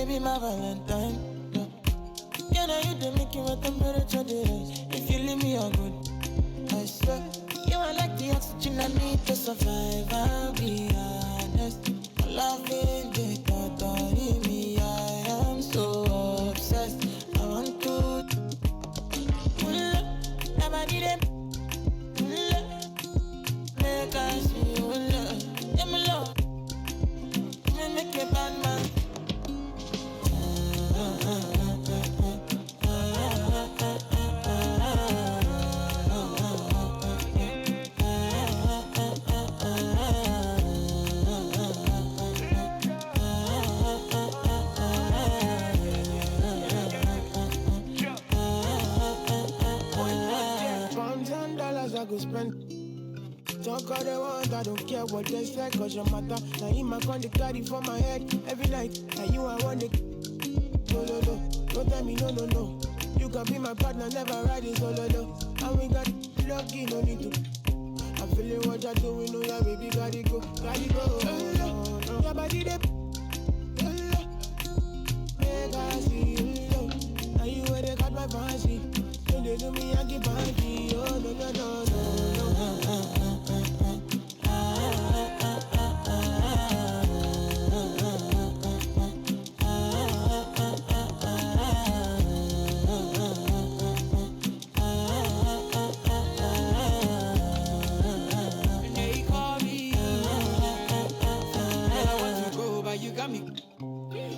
baby, my Valentine. Can I hit the making my temperature rise? If you leave me, I'm good. I swear, you are like the oxygen I need to survive. I'll be honest. Loving the thought of me, I am so obsessed. I want to never need it. Make us feel love. I'm love. Make me bad man. $1,000 I could spend. Talk all they want, I don't care what they say, cause your matter. Now in my con, they carry for my head every night. Now you I want it. No, no, no, don't tell me no, no, no. You can be my partner, never riding solo, no. And we got lucky, no need to. I'm feeling what you're doing, no, yeah, baby, gotta go, gotta go. Your body, they make I see you, now you where they got my fancy. When they do me, I get funky, oh, no, no, no, no.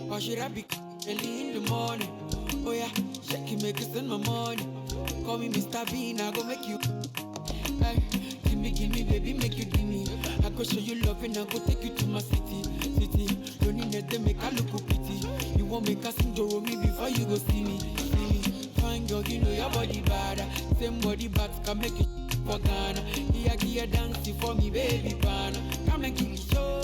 Why should I be early in the morning? Oh yeah, shake it, make it send my money. Call me Mr. Bean, I go make you. Hey, give me, baby, make you give me. I go show you love and I go take you to my city. Don't need to make a look pretty. You won't make us enjoy me before you go see me. Fine girl, you know your body bad. Same body bad can make you for Ghana. Here, dancing for me, baby, pana. Come and give me show.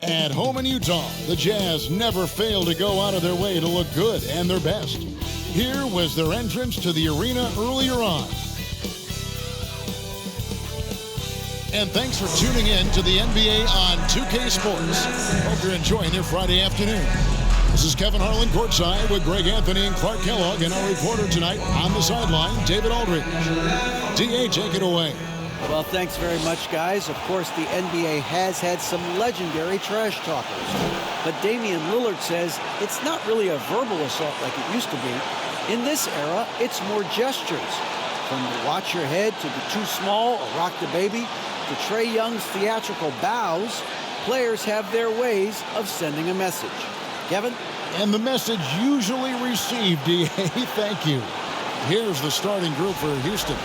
At home in Utah, the Jazz never fail to go out of their way to look good and their best. Here was their entrance to the arena earlier on. And thanks for tuning in to the NBA on 2K Sports. Hope you're enjoying your Friday afternoon. This is Kevin Harlan courtside with Greg Anthony and Clark Kellogg, and our reporter tonight on the sideline, David Aldridge. DA, take it away. Well, thanks very much, guys. Of course, the NBA has had some legendary trash talkers. But Damian Lillard says it's not really a verbal assault like it used to be. In this era, it's more gestures. From the watch your head to the too small or rock the baby to Trae Young's theatrical bows, players have their ways of sending a message. Kevin? And the message usually received, DA. Thank you. Here's the starting group for Houston.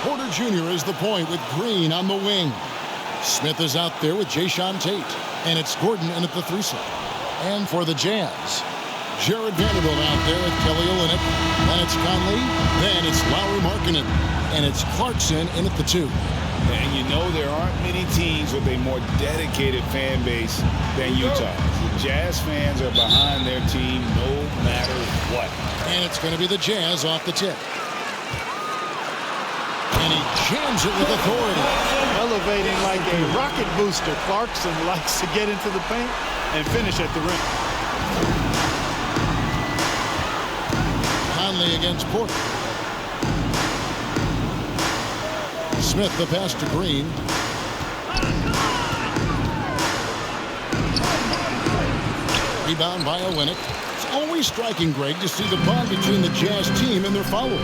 Porter Jr. is the point with Green on the wing. Smith is out there with Jayshawn Tate. And it's Gordon in at the 3 slot. And for the Jazz, Jared Vanderbilt out there with Kelly Olynyk. Then it's Conley. Then it's Lauri Markkanen. And it's Clarkson in at the 2. And you know there aren't many teams with a more dedicated fan base than Utah. The Jazz fans are behind their team no matter what. And it's going to be the Jazz off the tip. And he jams it with authority. Elevating like a rocket booster. Clarkson likes to get into the paint and finish at the rim. Conley against Porter. Smith the pass to Green. Rebound by Olynyk. It's always striking, Greg, to see the bond between the Jazz team and their followers.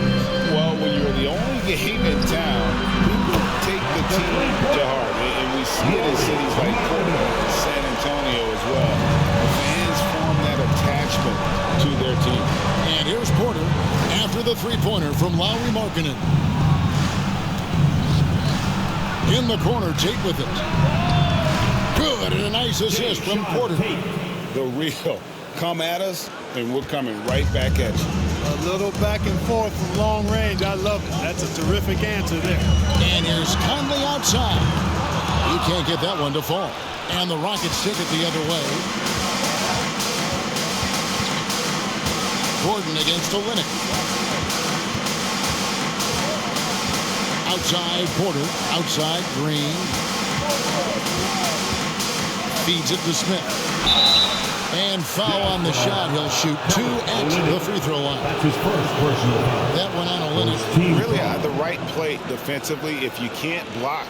Well, when you're the only game in town, people take the team to heart. And we see it in cities like Portland and San Antonio as well. The fans form that attachment to their team. And here's Porter after the three-pointer from Lauri Markkanen. In the corner, Tate with it. Good, and a nice assist from Porter. The real come at us, and we're coming right back at you. A little back and forth from long range. I love it. That's a terrific answer there. And here's Conley outside. He can't get that one to fall. And the Rockets take it the other way. Gordon against Olynyk. Outside Porter. Outside Green. Feeds it to Smith. And foul on the shot. He'll shoot 2 at the free throw line. That's his first personal foul. That one on Olynyk. Really the right play defensively. If you can't block,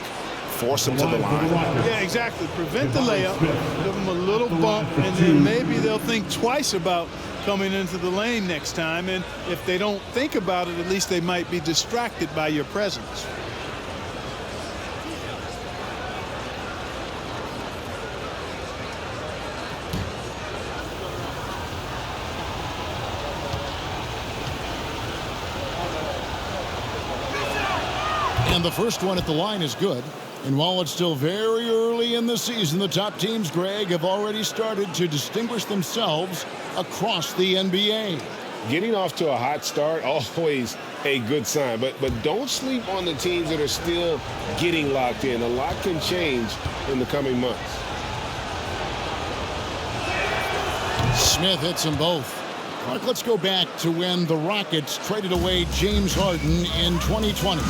force him to the line. Yeah, exactly. Prevent the layup, give them a little bump, and then maybe they'll think twice about coming into the lane next time. And if they don't think about it, at least they might be distracted by your presence. And the first one at the line is good. And while it's still very early in the season, the top teams, Greg, have already started to distinguish themselves across the NBA. Getting off to a hot start, always a good sign. But don't sleep on the teams that are still getting locked in. A lot can change in the coming months. Smith hits them both. Mark, let's go back to when the Rockets traded away James Harden in 2020.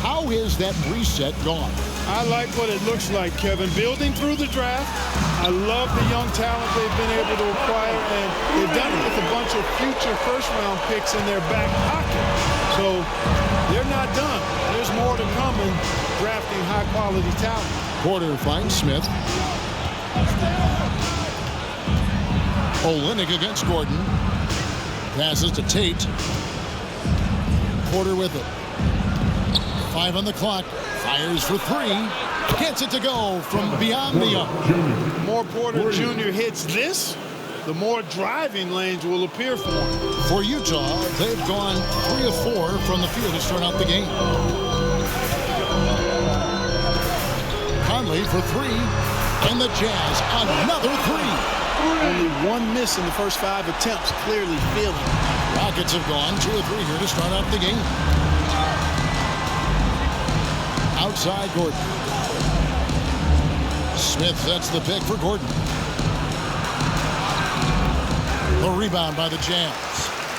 How has that reset gone? I like what it looks like, Kevin. Building through the draft. I love the young talent they've been able to acquire, and they've done it with a bunch of future first-round picks in their back pocket. So they're not done. There's more to come in drafting high-quality talent. Porter finds Smith. Olynyk against Gordon. Passes to Tate. Porter with it. 5 on the clock. Fires for 3. Gets it to go from beyond the arc. The more Porter Jr. hits this, the more driving lanes will appear for him. For Utah, they've gone 3 of 4 from the field to start out the game. Conley for 3. And the Jazz, another 3. Only 1 miss in the first 5 attempts, clearly feeling it. Rockets have gone 2 of 3 here to start out the game. Outside Gordon. Smith sets the pick for Gordon. The rebound by the Jazz.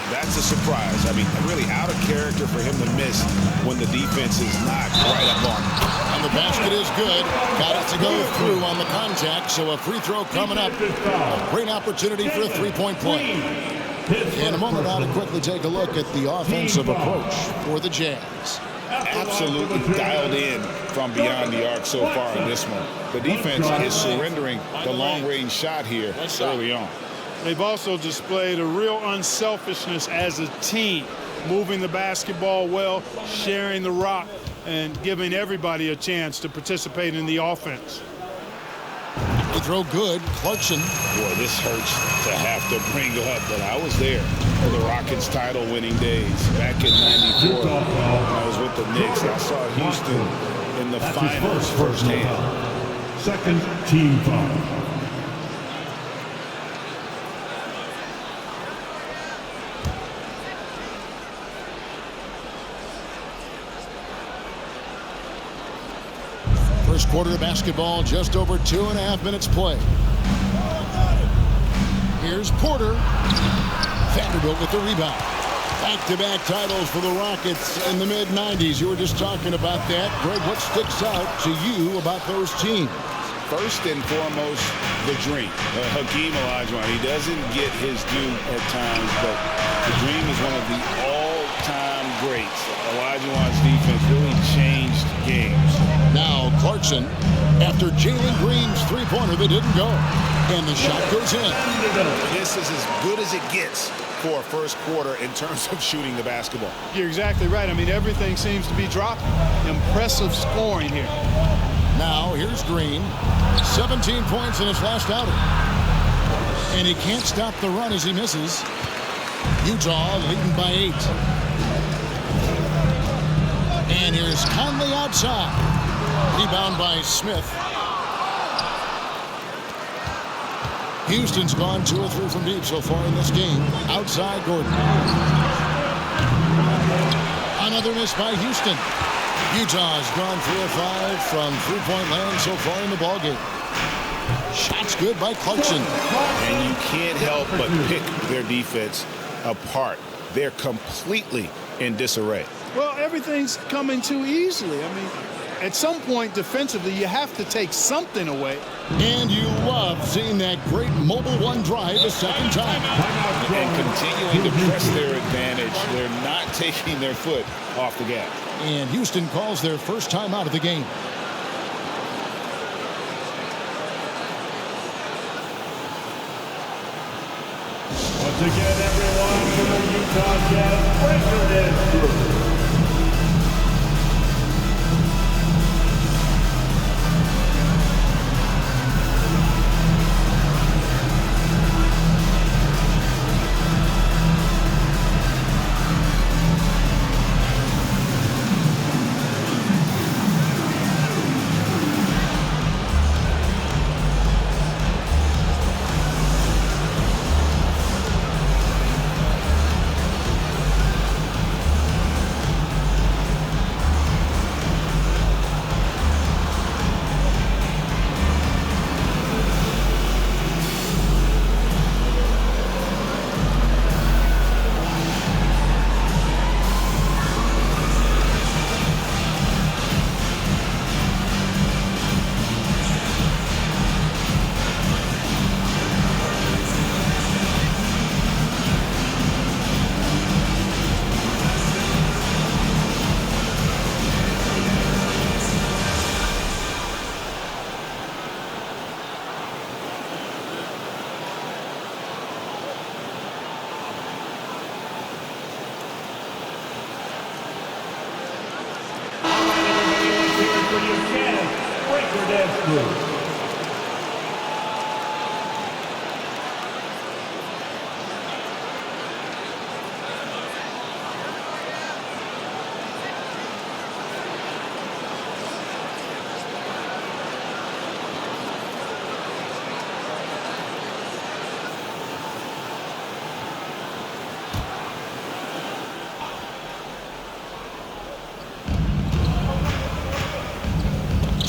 That's a surprise. I mean, really out of character for him to miss when the defense is not right up on him. And the basket is good. Got it to go through on the contact, so a free throw coming up. A great opportunity for a three-point play. In a moment, I'll quickly take a look at the offensive approach for the Jazz. Absolutely dialed in from beyond the arc so far in this one. The defense is surrendering the long-range shot here early on. They've also displayed a real unselfishness as a team, moving the basketball well, sharing the rock, and giving everybody a chance to participate in the offense. They throw good. Clarkson. Boy, this hurts to have to bring up, but I was there for the Rockets title-winning days back in '94. When I was with the Knicks, I saw Houston in the finals firsthand. Second team foul. First quarter of basketball, just over 2.5 minutes play. Here's Porter. Vanderbilt with the rebound. Back-to-back titles for the Rockets in the mid-'90s. You were just talking about that. Greg, what sticks out to you about those teams? First and foremost, the dream. Hakeem Olajuwon, he doesn't get his due at times, but the dream is one of the all-time greats. Olajuwon's defense really changed games. Now Clarkson, after Jalen Green's three-pointer that didn't go, and the shot goes in. This is as good as it gets for a first quarter in terms of shooting the basketball. You're exactly right. I mean, everything seems to be dropping. Impressive scoring here. Now here's Green, 17 points in his last outing. And he can't stop the run as he misses. Utah leading by 8. And here's Conley outside. Rebound by Smith. Houston's gone 2 or 3 from deep so far in this game. Outside Gordon. Another miss by Houston. Utah's gone 3 or 5 from three-point land so far in the ballgame. Shots good by Clarkson. And you can't help but pick their defense apart. They're completely in disarray. Well, everything's coming too easily. I mean, at some point defensively, you have to take something away. And you love seeing that great mobile one drive a second time. And continuing to press their advantage. They're not taking their foot off the gas. And Houston calls their first time out of the game. Once again, everyone, for the Utah Jazz Breaker Dance Group.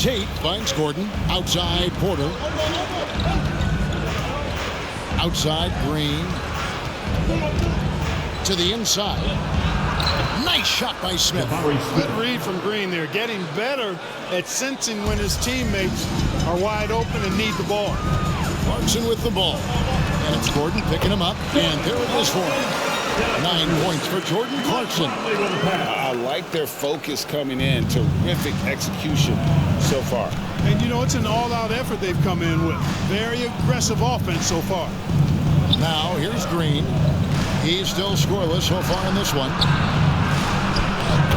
Tate finds Gordon. Outside Porter. Outside Green. To the inside. Nice shot by Smith. Good read from Green there. Getting better at sensing when his teammates are wide open and need the ball. Clarkson with the ball. And it's Gordon picking him up. And there it is for him. 9 points for Jordan Clarkson. I like their focus coming in. Terrific execution so far. And, you know, it's an all-out effort they've come in with. Very aggressive offense so far. Now, here's Green. He's still scoreless so far in this one.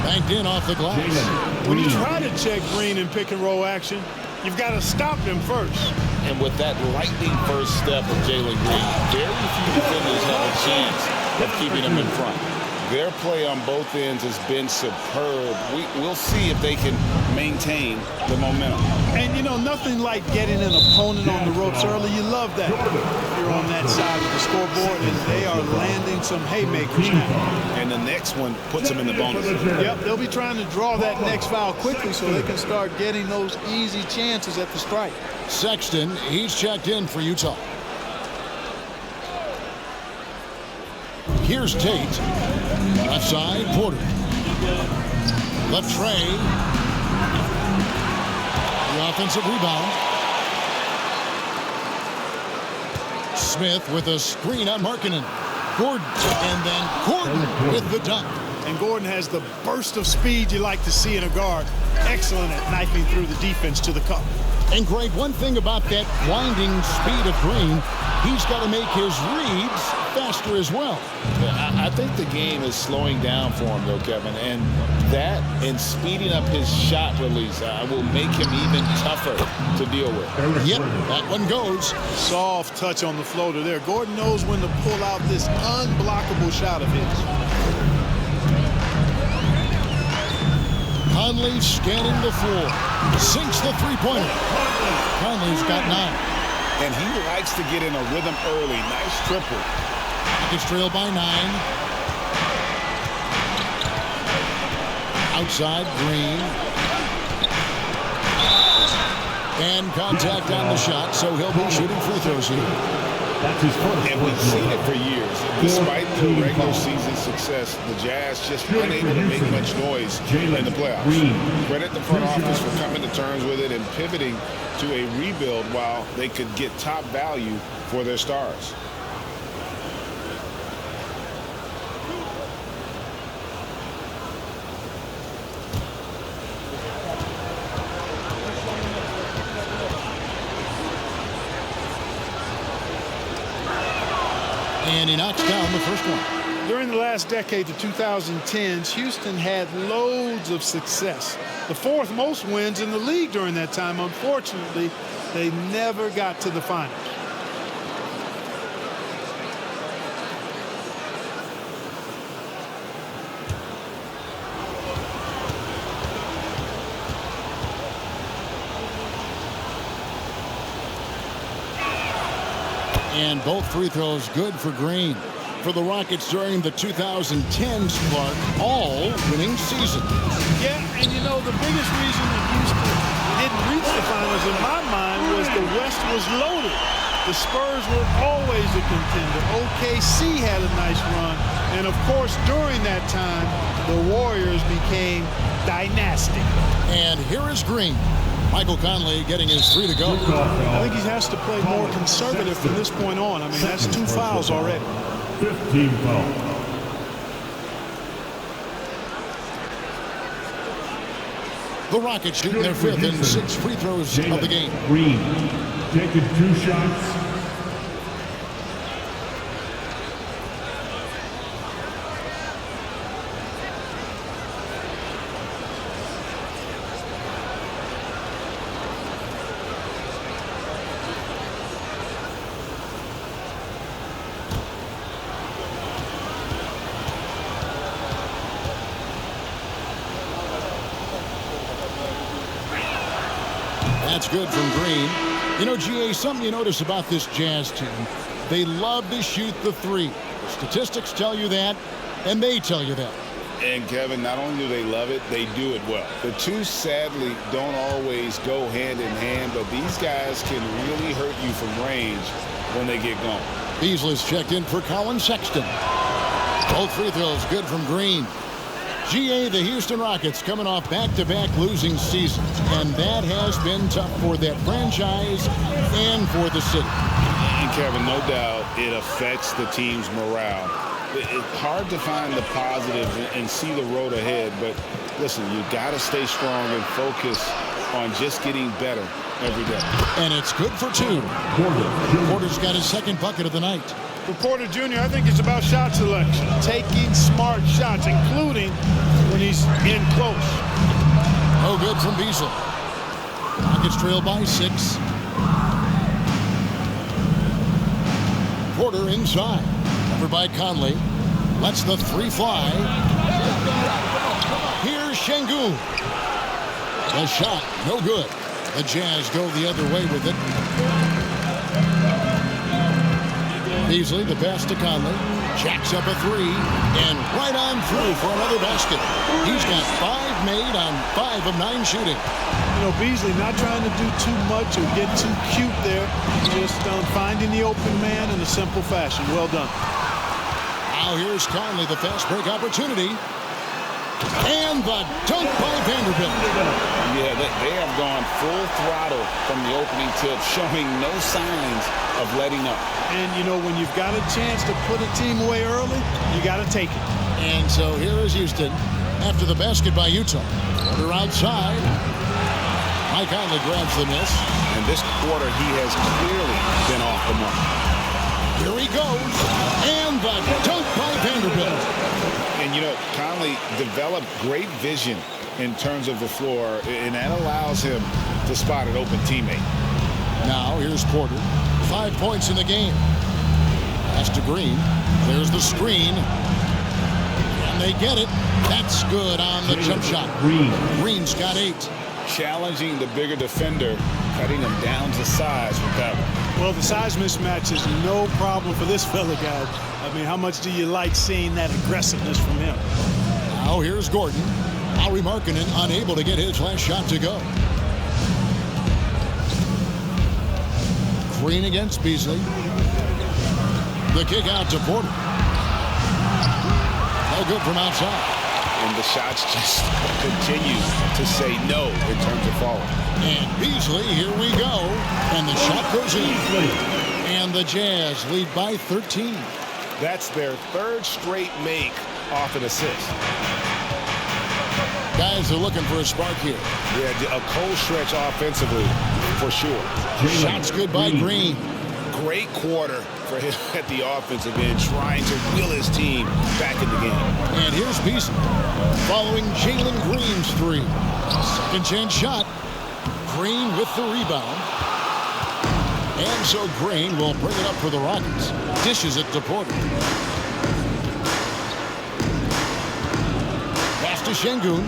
Banked in off the glass. When you try to check Green in pick-and-roll action, you've got to stop him first. And with that lightning first step of Jalen Green, very few defenders have a chance of keeping him in front. Their play on both ends has been superb. We'll see if they can maintain the momentum. And, you know, nothing like getting an opponent on the ropes early. You love that. You're on that side of the scoreboard, and they are landing some haymakers now. And the next one puts them in the bonus. Yep, they'll be trying to draw that next foul quickly so they can start getting those easy chances at the strike. Sexton, he's checked in for Utah. Here's Tate. Left side, Porter. Left Trey. The offensive rebound. Smith with a screen on Markkanen. Gordon. And then Gordon with the dunk. And Gordon has the burst of speed you like to see in a guard. Excellent at knifing through the defense to the cup. And Greg, one thing about that blinding speed of Green, he's got to make his reads faster as well. I think the game is slowing down for him, though, Kevin. And that and speeding up his shot release will make him even tougher to deal with. Yep, that one goes. Soft touch on the floater there. Gordon knows when to pull out this unblockable shot of his. Conley scanning the floor. Sinks the three-pointer. Conley's got 9. And he likes to get in a rhythm early. Nice triple. Rockets trail by 9. Outside, Green. And contact on the shot, so he'll be shooting free throws here. That's his first. And we've seen it for years. Despite their regular season success, the Jazz just unable to make much noise in the playoffs. Credit the front office for coming to terms with it and pivoting to a rebuild while they could get top value for their stars. And he knocks down the first one. During the last decade, the 2010s, Houston had loads of success. The 4th most wins in the league during that time. Unfortunately, they never got to the finals. And both free throws good for Green. For the Rockets during the 2010s, Clark, all winning season. Yeah, and you know, the biggest reason that Houston didn't reach the finals in my mind was the West was loaded. The Spurs were always a contender. OKC had a nice run. And of course, during that time, the Warriors became dynastic. And here is Green. Michael Conley getting his 3 to go. I think he has to play more conservative from this point on. I mean, that's 2 fouls already. 15 fouls. The Rockets shooting their 5th and 6 free throws of the game. Green taking 2 shots. That's good from Green. You know, GA, something you notice about this Jazz team, they love to shoot the 3. Statistics tell you that, and they tell you that. And Kevin, not only do they love it, they do it well. The two sadly don't always go hand in hand, but these guys can really hurt you from range when they get going. Beasley's checked in for Colin Sexton. Both free throws good from Green. GA, the Houston Rockets coming off back-to-back losing seasons, and that has been tough for that franchise and for the city. And Kevin, no doubt it affects the team's morale. It's hard to find the positives and see the road ahead, but listen, you got to stay strong and focus on just getting better every day. And it's good for 2. Porter's got his 2nd bucket of the night. For Porter Jr., I think it's about shot selection, taking smart shots, including when he's in close. No good from Beasley. Rockets trail by 6. Porter inside. Covered by Conley. Lets the 3 fly. Here's Şengün. The shot, no good. The Jazz go the other way with it. Beasley, the pass to Conley. Jacks up a 3. And right on through for another basket. He's got 5 made on 5 of 9 shooting. You know, Beasley not trying to do too much or get too cute there. Just finding the open man in a simple fashion. Well done. Now here's Conley, the fast break opportunity. And the dunk by Vanderbilt. Yeah, they have gone full throttle from the opening tip, showing no signs of letting up. And, you know, when you've got a chance to put a team away early, you got to take it. And so here is Houston after the basket by Utah. They're outside. Mike Conley grabs the miss. And this quarter, he has clearly been off the mark. Here he goes. And the dunk by Vanderbilt. And, you know, Conley developed great vision in terms of the floor, and that allows him to spot an open teammate. Now here's Porter. 5 points in the game. Pass to Green. There's the screen. And and they get it. That's good on the jump shot. Green's got 8. Challenging the bigger defender, cutting him down to size with that one. Well, the size mismatch is no problem for this fella, guys. I mean, how much do you like seeing that aggressiveness from him? Now here's Gordon. Lauri Markkanen unable to get his last shot to go. Green against Beasley. The kick out to Porter. No good from outside. And the shots just continue to say no in terms of falling. And Beasley, here we go. And the shot goes in. And the Jazz lead by 13. That's their 3rd straight make off an assist. Guys are looking for a spark here. Yeah, a cold stretch offensively, for sure. Shots good by Green. Great quarter for him at the offensive end, trying to will his team back in the game. And here's Beasley following Jalen Green's 3. Second chance shot. Green with the rebound. And so Green will bring it up for the Rockets. Dishes it to Porter. Pass to Şengün.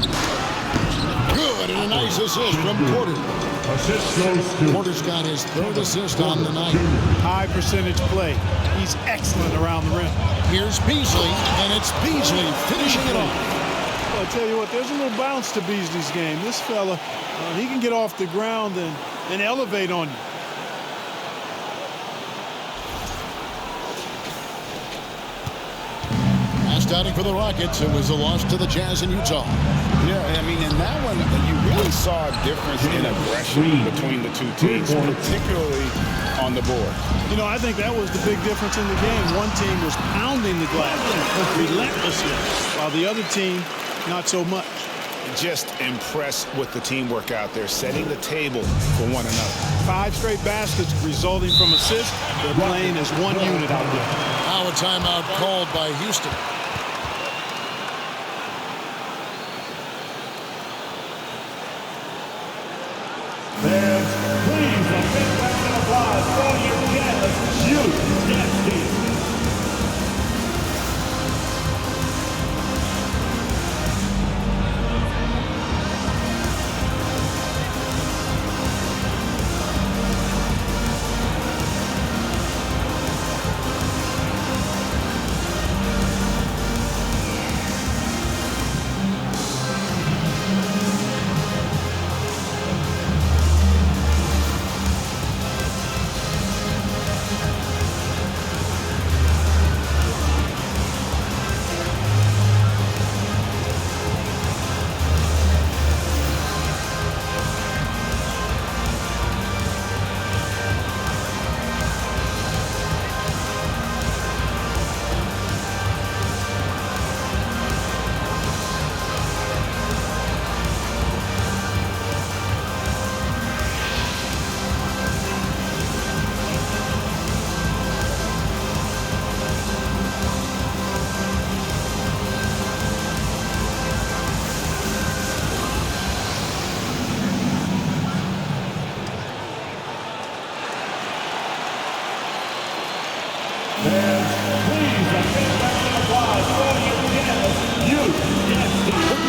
Good, and a nice assist from Porter. Porter's got his 3rd assist on the night. High percentage play. He's excellent around the rim. Here's Beasley, and it's Beasley finishing it off. Well, I tell you what, there's a little bounce to Beasley's game. This fella, he can get off the ground and elevate on you. Last outing for the Rockets, it was a loss to the Jazz in Utah. Yeah, I mean, in that one, you really saw a difference in aggression between the two teams, particularly on the board. You know, I think that was the big difference in the game. One team was pounding the glass relentlessly, while the other team, not so much. Just impressed with the teamwork out there, setting the table for one another. 5 straight baskets resulting from assists. They're playing as one unit out there. Now a timeout called by Houston. Fans, please a big round of applause for your guests, you team.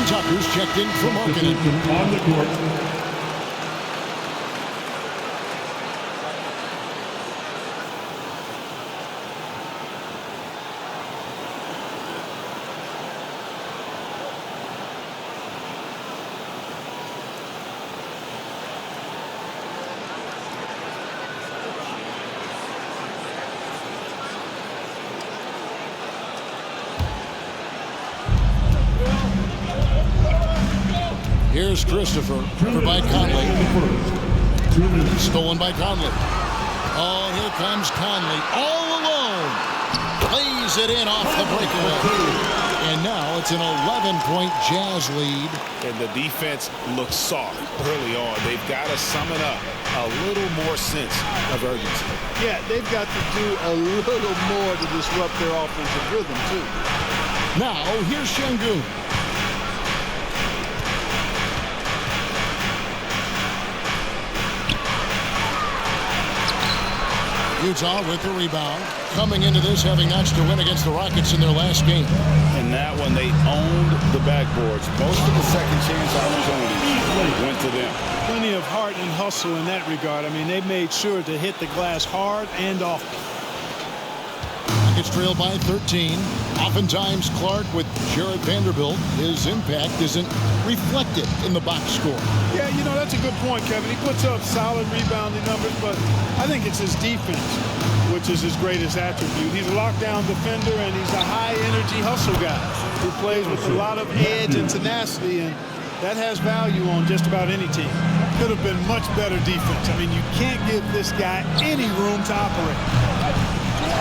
Tucker's checked in for Markkanen. On the court. Here's Christopher, covered by Conley. Stolen by Conley. Oh, here comes Conley, all alone. Plays it in off the breakaway. And now it's an 11-point Jazz lead. And the defense looks soft early on. They've got to summon up a little more sense of urgency. Yeah, they've got to do a little more to disrupt their offensive rhythm, too. Now, here's Şengün. Utah with the rebound. Coming into this having notched a win against the Rockets in their last game. In that one, they owned the backboards. Most of the second chance opportunities went to them. Plenty of heart and hustle in that regard. I mean, they made sure to hit the glass hard and often. Rockets trail by 13. Oftentimes, Clark with Jared Vanderbilt, his impact isn't reflected in the box score. Yeah, you know, that's a good point, Kevin. He puts up solid rebounding numbers, but I think it's his defense, which is his greatest attribute. He's a lockdown defender, and he's a high-energy hustle guy who plays with a lot of edge and tenacity, and that has value on just about any team. Could have been much better defense. I mean, you can't give this guy any room to operate.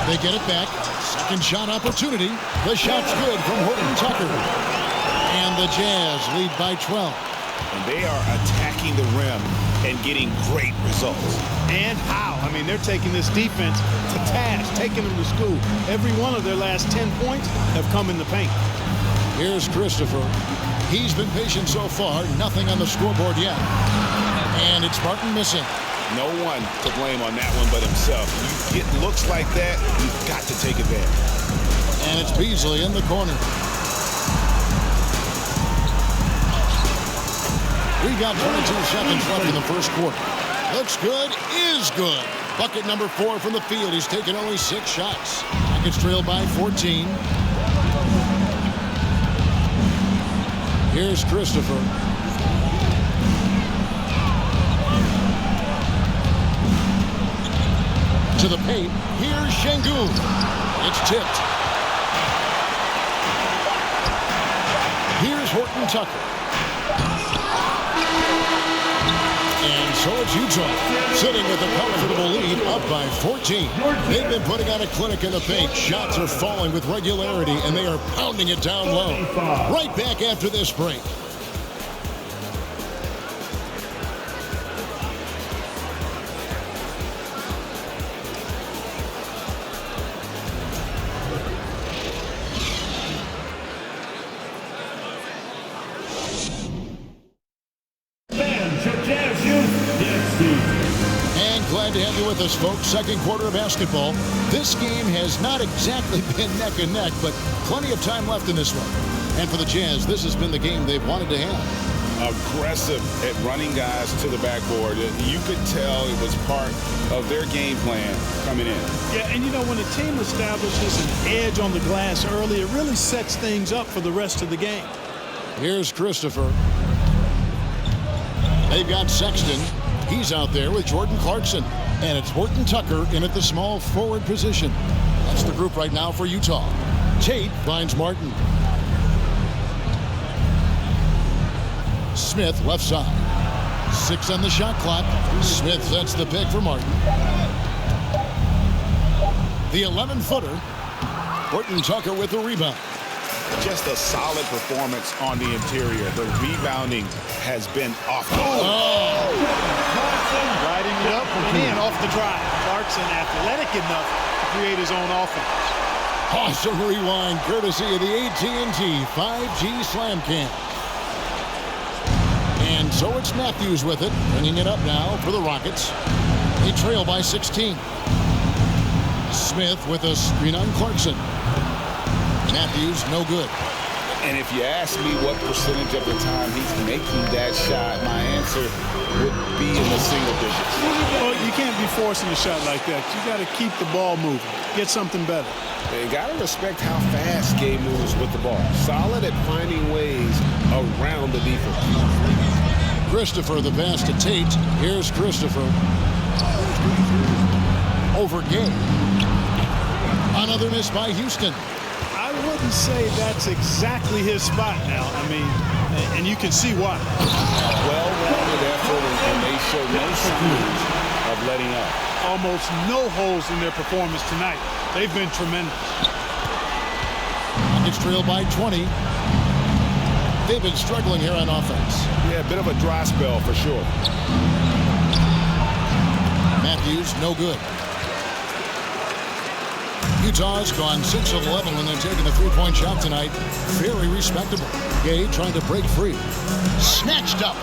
They get it back. Second shot opportunity. The shot's good from Horton Tucker. And the Jazz lead by 12. And they are attacking the rim and getting great results. And how? I mean, they're taking this defense to task, taking them to school. Every one of their last 10 points have come in the paint. Here's Christopher. He's been patient so far. Nothing on the scoreboard yet. And it's Martin missing. No one to blame on that one but himself. You get looks like that, you've got to take advantage. And it's Beasley in the corner. We got 22 seconds left in the first quarter. Looks good, is good. Bucket number 4 from the field. He's taken only 6 shots. Rockets trail by 14. Here's Christopher. To the paint. Here's Şengün. It's tipped. Here's Horton Tucker. And so it's Utah, sitting with a comfortable lead, up by 14. They've been putting on a clinic in the paint. Shots are falling with regularity, and they are pounding it down low. Right back after this break. Glad to have you with us, folks. Second quarter of basketball. This game has not exactly been neck and neck, but plenty of time left in this one. And for the Jazz, this has been the game they've wanted to have. Aggressive at running guys to the backboard. You could tell it was part of their game plan coming in. Yeah, and you know, when a team establishes an edge on the glass early, it really sets things up for the rest of the game. Here's Christopher. They've got Sexton. He's out there with Jordan Clarkson. And it's Horton Tucker in at the small forward position. That's the group right now for Utah. Tate finds Martin. Smith left side. 6 on the shot clock. Smith sets the pick for Martin. The 11-footer. Horton Tucker with the rebound. Just a solid performance on the interior. The rebounding has been off. Riding it up and off the drive. Clarkson athletic enough to create his own offense. Awesome rewind courtesy of the AT&T 5G Slam Cam. And so it's Matthews with it, bringing it up now for the Rockets. They trail by 16. Smith with a screen on Clarkson. Matthews, no good. And if you ask me what percentage of the time he's making that shot, my answer would be in the single digits. Well, you can't be forcing a shot like that. You got to keep the ball moving. Get something better. You got to respect how fast Gabe moves with the ball. Solid at finding ways around the defense. Christopher, the pass to Tate. Here's Christopher. Over Gabe. Another miss by Houston. I wouldn't say that's exactly his spot now. I mean, and you can see why. Well-rounded effort, and they show no signs of letting up. Almost no holes in their performance tonight. They've been tremendous. Rockets trail by 20. They've been struggling here on offense. Yeah, a bit of a dry spell for sure. Matthews, no good. Utah's gone 6 of 11 when they're taking the three-point shot tonight. Very respectable. Gay trying to break free. Snatched up.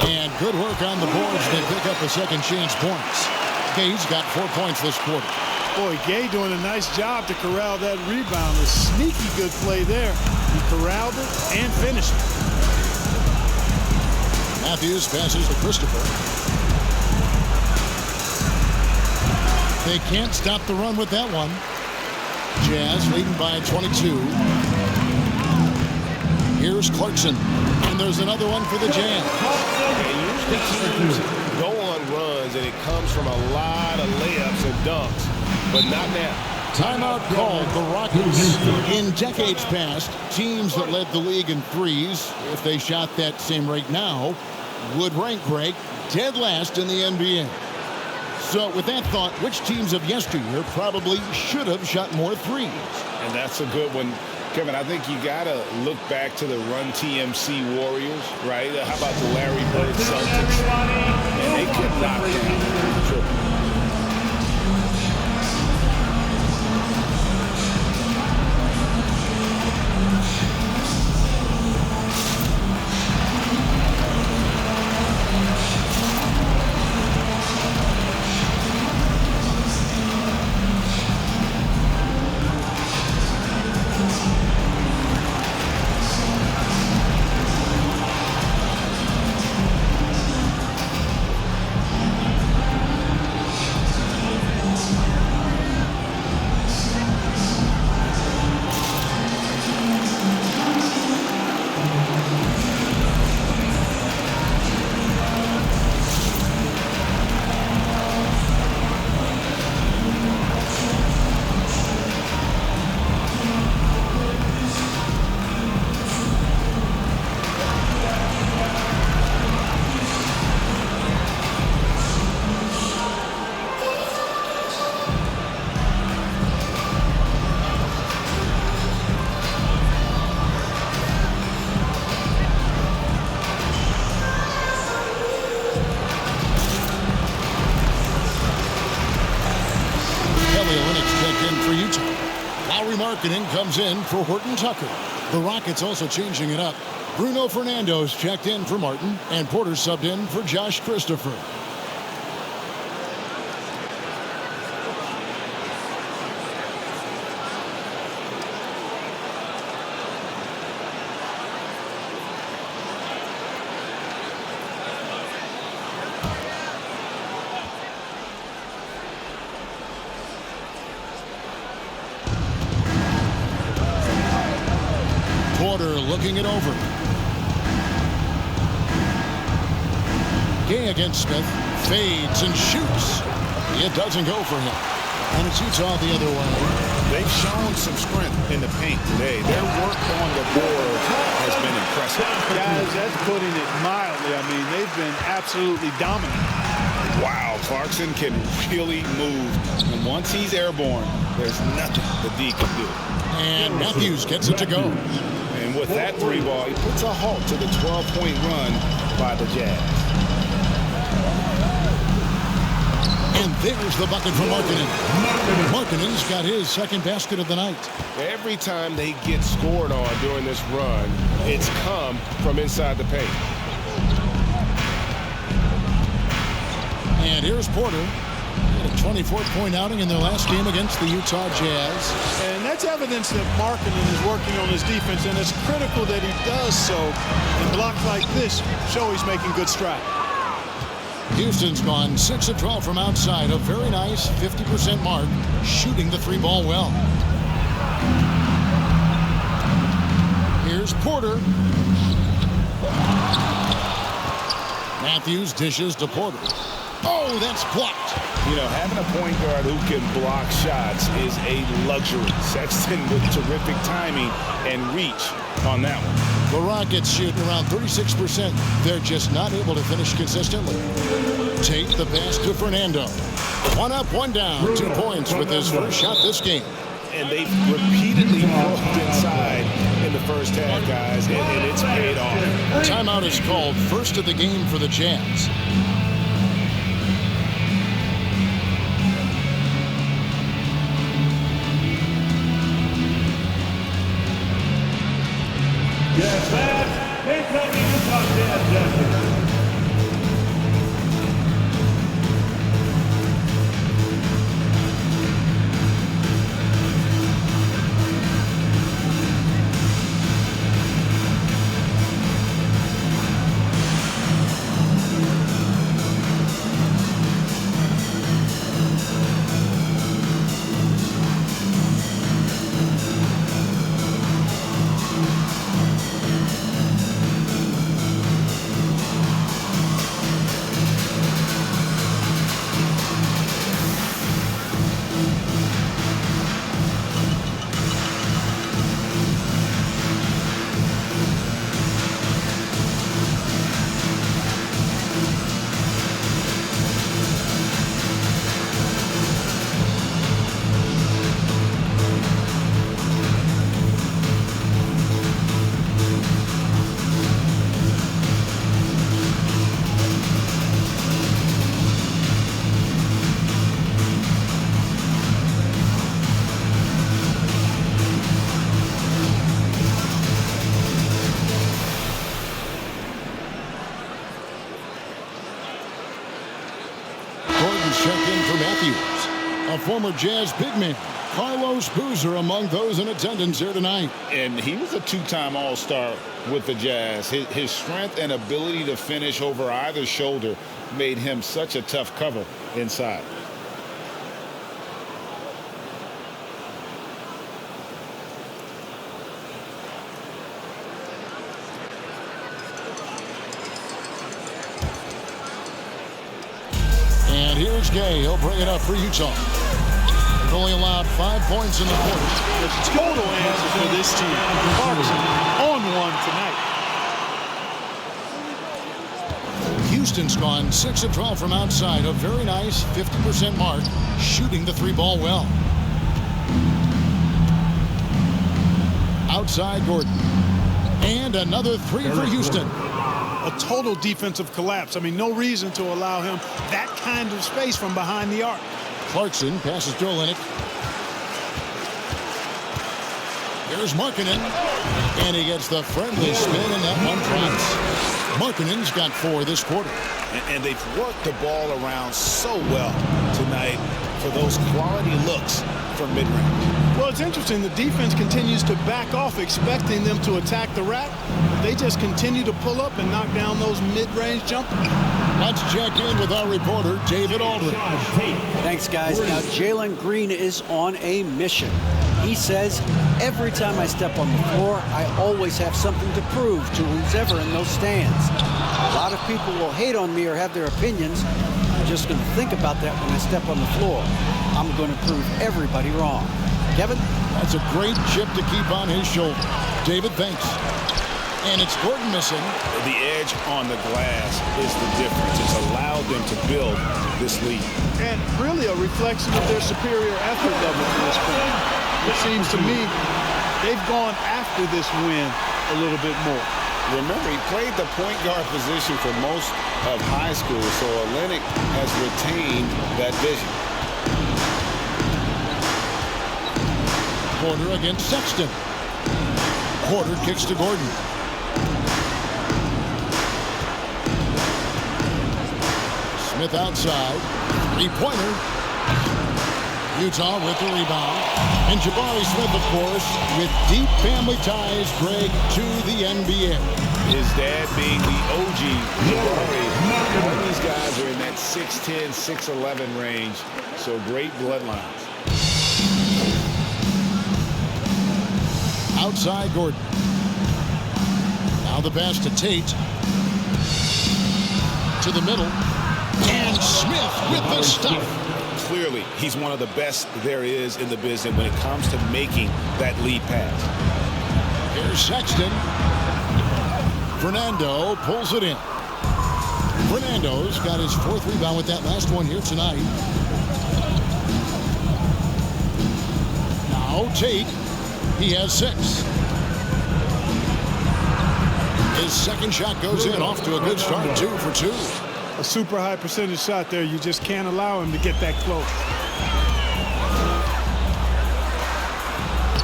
And good work on the boards. They pick up the second chance points. Gay's got 4 points this quarter. Boy, Gay doing a nice job to corral that rebound. A sneaky good play there. He corralled it and finished it. Matthews passes to Christopher. They can't stop the run with that one. Jazz leading by 22. Here's Clarkson. And there's another one for the Jazz. Usually teams go on runs and it comes from a lot of layups and dunks, but not now. Timeout called. The Rockets, in decades past, teams that led the league in threes, if they shot that same rate now, would rank, Greg, dead last in the NBA. So with that thought, which teams of yesteryear probably should have shot more threes? And that's a good one. Kevin, I think you got to look back to the Run TMC Warriors, right? How about the Larry Bird Celtics? And they could knock down the triple. Lauri Markkanen comes in for Horton Tucker. The Rockets also changing it up. Bruno Fernando's checked in for Martin, and Porter subbed in for Josh Christopher. Porter looking it over. Gay against Smith. Fades and shoots. It doesn't go for him. And it's Utah the other way. They've shown some strength in the paint today. Their work on the board has been impressive. Guys, that's putting it mildly. I mean, they've been absolutely dominant. Wow, Clarkson can really move. And once he's airborne, there's nothing the D can do. And Matthews gets it to go. And with that three ball, he puts a halt to the 12-point run by the Jazz. And there's the bucket for Markkanen. Markkanen's got his second basket of the night. Every time they get scored on during this run, it's come from inside the paint. And here's Porter. A 24-point outing in their last game against the Utah Jazz. And that's evidence that Markkanen is working on his defense, and it's critical that he does so. And blocks like this show he's making good strides. Houston's gone 6 of 12 from outside. A very nice 50% mark, shooting the three ball well. Here's Porter. Matthews dishes to Porter. Oh, that's blocked. You know, having a point guard who can block shots is a luxury. Sexton with terrific timing and reach on that one. The Rockets shooting around 36%. They're just not able to finish consistently. Tate the pass to Fernando. 1 up, 1 down. 2 points with his first shot this game. And they've repeatedly moved inside in the first half, guys, and it's paid off. Timeout is called, first of the game for the Jazz. Yes, fans, incoming Utah Jazz jersey. check in for Matthews. A former Jazz big man, Carlos Boozer, among those in attendance here tonight. And he was a two-time All-Star with the Jazz. His strength and ability to finish over either shoulder made him such a tough cover inside. And here's Gay. He'll bring it up for Utah. They've only allowed 5 points in the quarter. The total answer for this team. Clarkson on one tonight. Houston's gone 6 of 12 from outside. A very nice 50% mark, shooting the three ball well. Outside Gordon. And another three for Houston. A total defensive collapse. I mean, no reason to allow him that kind of space from behind the arc. Clarkson passes to Olynyk. Here's Markkanen. And he gets the friendly spin, and that one drops. Markkanen's got 4 this quarter. And they've worked the ball around so well tonight for those quality looks from mid-range. Well, it's interesting. The defense continues to back off, expecting them to attack the rack. They just continue to pull up and knock down those mid-range jumpers. Let's check in with our reporter, David Aldridge. Thanks, guys. Now, Jalen Green is on a mission. He says, every time I step on the floor, I always have something to prove to who's ever in those stands. A lot of people will hate on me or have their opinions. I'm just going to think about that when I step on the floor. I'm going to prove everybody wrong. Kevin? That's a great chip to keep on his shoulder. David, thanks. And it's Gordon missing. The edge on the glass is the difference. It's allowed them to build this lead. And really a reflection of their superior effort level to this point. It seems to me they've gone after this win a little bit more. Remember, he played the point guard position for most of high school, so Olynyk has retained that vision. Porter against Sexton. Porter kicks to Gordon. Smith outside. Three-pointer. Utah with the rebound. And Jabari Smith, of course, with deep family ties, Greg, to the NBA. His dad being the OG Jabari. All these guys are in that 6'10", 6'11" range, so great bloodlines. Outside Gordon. Now the pass to Tate. To the middle. And Smith with the stuff. Clearly, he's one of the best there is in the business when it comes to making that lead pass. Here's Sexton. Fernando pulls it in. Fernando's got his 4th rebound with that last one here tonight. Now Tate. He has 6. His second shot goes in, off to a good start, 2 for 2. A super high percentage shot there. You just can't allow him to get that close.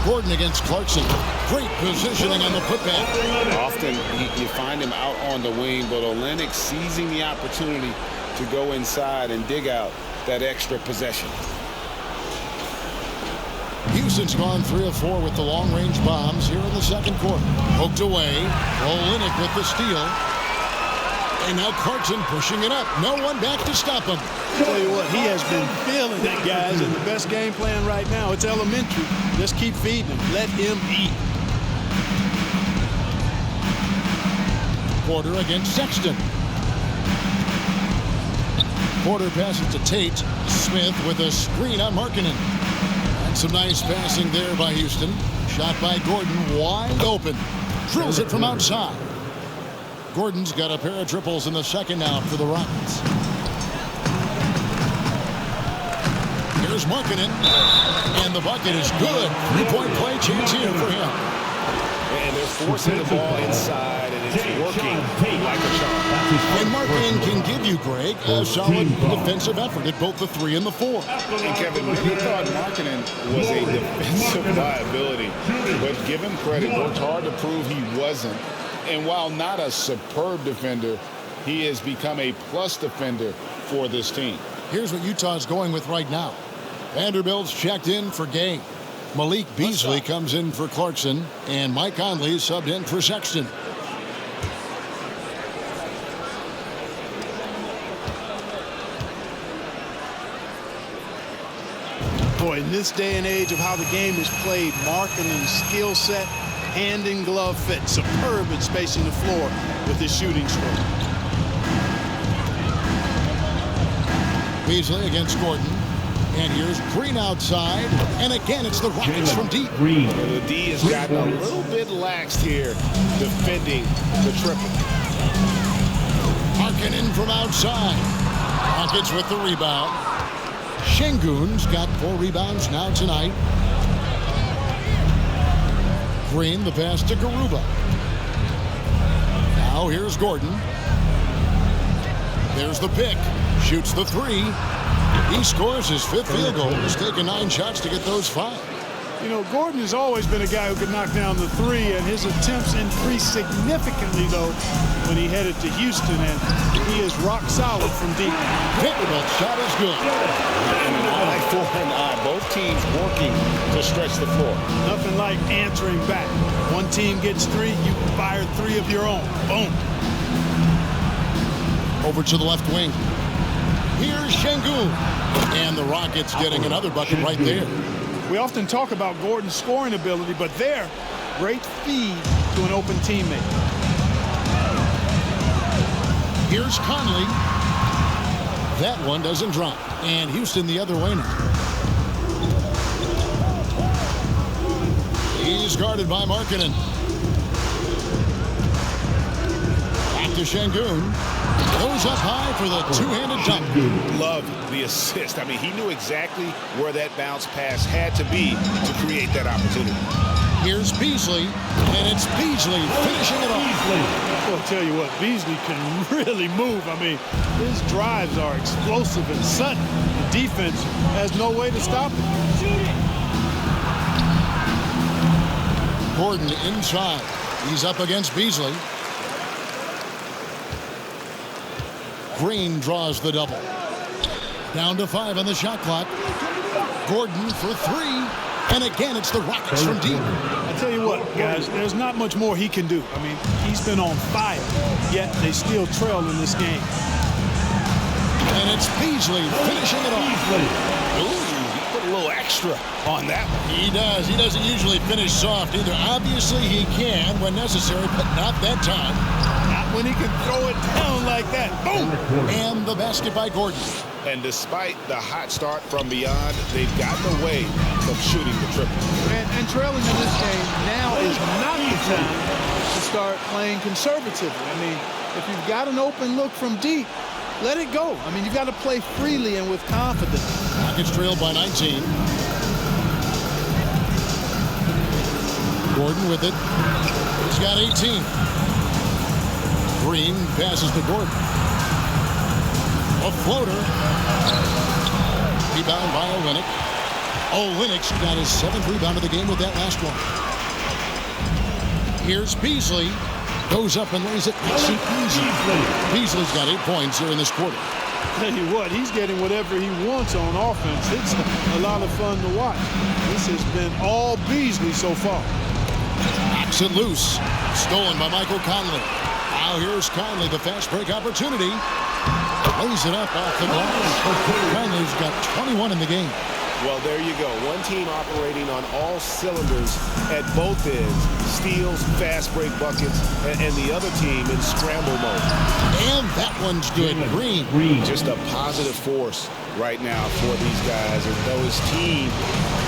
Gordon against Clarkson. Great positioning on the putback. Often you find him out on the wing, but Olynyk seizing the opportunity to go inside and dig out that extra possession. Houston's gone 3 of 4 with the long-range bombs here in the second quarter. Poked away. Olynyk with the steal. And now Clarkson pushing it up. No one back to stop him. Tell you what, he has been feeling it, guys. And the best game plan right now, it's elementary. Just keep feeding him. Let him eat. Porter against Sexton. Porter passes to Tate. Smith with a screen on Markkanen. And some nice passing there by Houston. Shot by Gordon, wide open. Drills it from outside. Gordon's got a pair of triples in the second now for the Rockets. Here's Markkanen. And the bucket is good. 3-point play chance here for him. And they're forcing the ball inside, and it's working like a charm. And Markkanen can give you, Greg, a solid defensive effort at both the 3 and the 4. And Kevin, many thought Markkanen was a defensive liability, but give him credit, worked hard to prove he wasn't. And while not a superb defender, he has become a plus defender for this team. Here's what Utah's going with right now. Vanderbilt's checked in for Gay. Malik Beasley comes in for Clarkson, and Mike Conley is subbed in for Sexton. Boy, in this day and age of how the game is played, Markkanen's skill set, hand and glove fit, superb at spacing the floor with his shooting stroke. Beasley against Gordon. And here's Green outside. And again, it's the Rockets from deep. The D has gotten a little bit laxed here defending the triple. Markkanen from outside. Rockets with the rebound. Şengün's got 4 rebounds now tonight. Green, the pass to Garuba. Now here's Gordon. There's the pick. Shoots the 3. He scores his 5th field goal. He's taken 9 shots to get those 5. You know, Gordon has always been a guy who could knock down the 3, and his attempts increased significantly, though, when he headed to Houston, and he is rock solid from deep. Vanderbilt's shot is good. And an eye for an eye. Both teams working to stretch the floor. Nothing like answering back. One team gets 3, you fire 3 of your own. Boom. Over to the left wing. Here's Şengün. And the Rockets getting another bucket right there. We often talk about Gordon's scoring ability, but there, great feed to an open teammate. Here's Conley. That one doesn't drop. And Houston the other way now. He's guarded by Markkanen. Back to Şengün. Goes up high for the two-handed dunk. Loved the assist. I mean, he knew exactly where that bounce pass had to be to create that opportunity. Here's Beasley, and it's Beasley finishing it off. I'll tell you what, Beasley can really move. I mean, his drives are explosive and sudden. The defense has no way to stop him. Gordon inside. He's up against Beasley. Green draws the double. Down to 5 on the shot clock. Gordon for 3. And again, it's the Rockets from deep. I tell you what, guys, there's not much more he can do. I mean, he's been on fire, yet they still trail in this game. And it's Beasley finishing it off. Ooh, he put a little extra on that one. He does. He doesn't usually finish soft either. Obviously, he can when necessary, but not that time. Not when he can throw it down like that. Boom! And the basket by Gordon. And despite the hot start from beyond, they've gotten away from shooting the triple. And trailing in this game, now is not the time to start playing conservatively. I mean, if you've got an open look from deep, let it go. I mean, you've got to play freely and with confidence. Rockets trailed by 19. Gordon with it. He's got 18. Green passes to Gordon. A floater. Rebound by Olynyk. Olynyk got his 7th rebound of the game with that last one. Here's Beasley. Goes up and lays it easy. Beasley's got 8 points here in this quarter. Tell you what, he's getting whatever he wants on offense. It's a lot of fun to watch. This has been all Beasley so far. Knocks it loose. Stolen by Michael Conley. Now here's Conley, the fast break opportunity. Lays it up off the glass. Conley's got 21 in the game. Well, there you go. One team operating on all cylinders at both ends. Steals, fast break buckets, and the other team in scramble mode. And that one's good. Green. Just a positive force right now for these guys. And though his team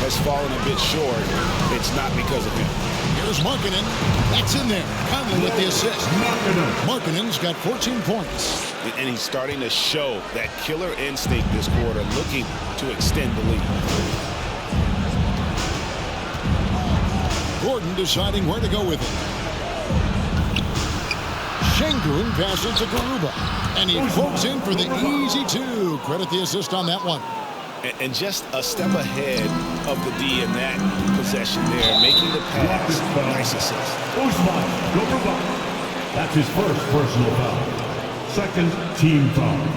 has fallen a bit short, it's not because of him. Here's Markkanen. That's in there. Conley with the assist. Markkanen's got 14 points. And he's starting to show that killer instinct this quarter, looking to extend the lead. Gordon deciding where to go with it. Şengün passes to Garuba. And he floats in for the easy 2. Credit the assist on that one. And just a step ahead of the D in that possession there, making the pass. Nice assist. That's his first personal foul. Second team foul.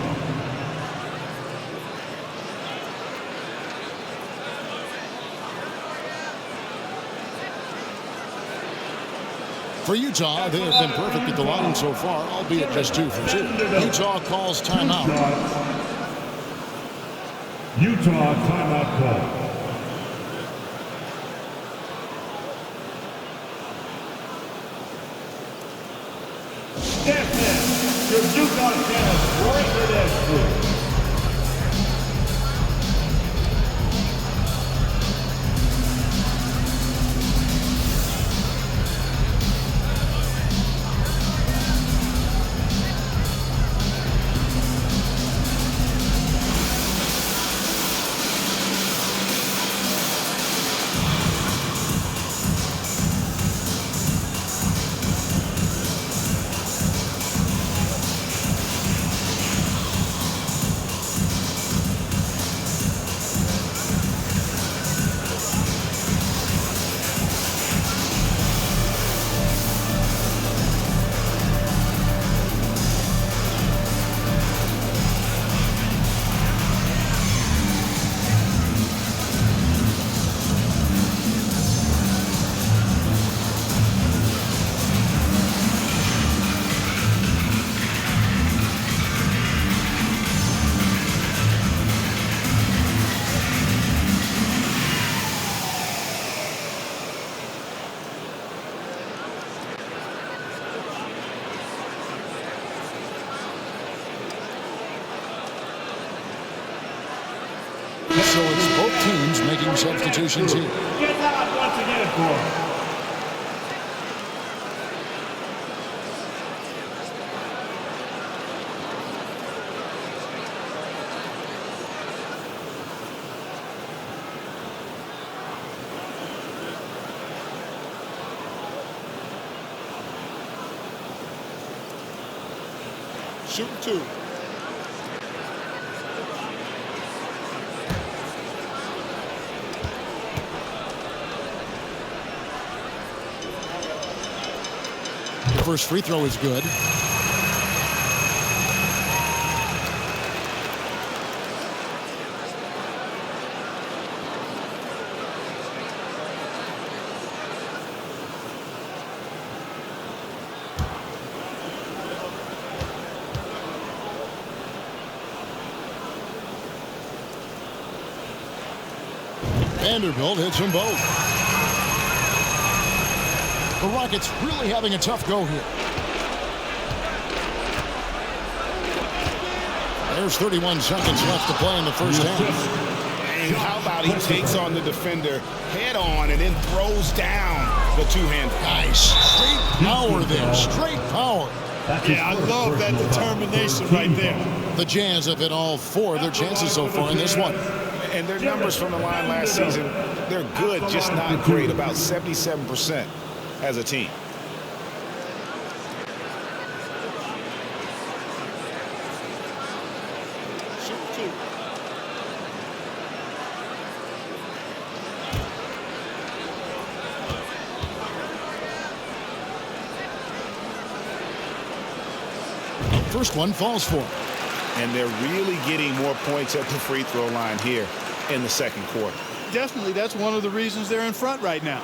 For Utah, they have been perfect at the line so far, albeit just 2 for 2. Utah calls timeout. Utah timeout call. Step in, your Utah Jazz record as group. So it's both teams making substitutions here. Get out once again for Shoot 2. The first free throw is good. Vanderbilt hits them both. The Rockets really having a tough go here. There's 31 seconds left to play in the first half. And how about he takes on the defender head on and then throws down the two-hander. Nice. Straight power there. Straight power. Yeah, I love that determination right there. The Jazz have hit all 4 of their chances so far in this one. And their numbers from the line last season, they're good, just not great, about 77% as a team. First one falls for him. And they're really getting more points at the free throw line here in the second quarter. Definitely, that's one of the reasons they're in front right now.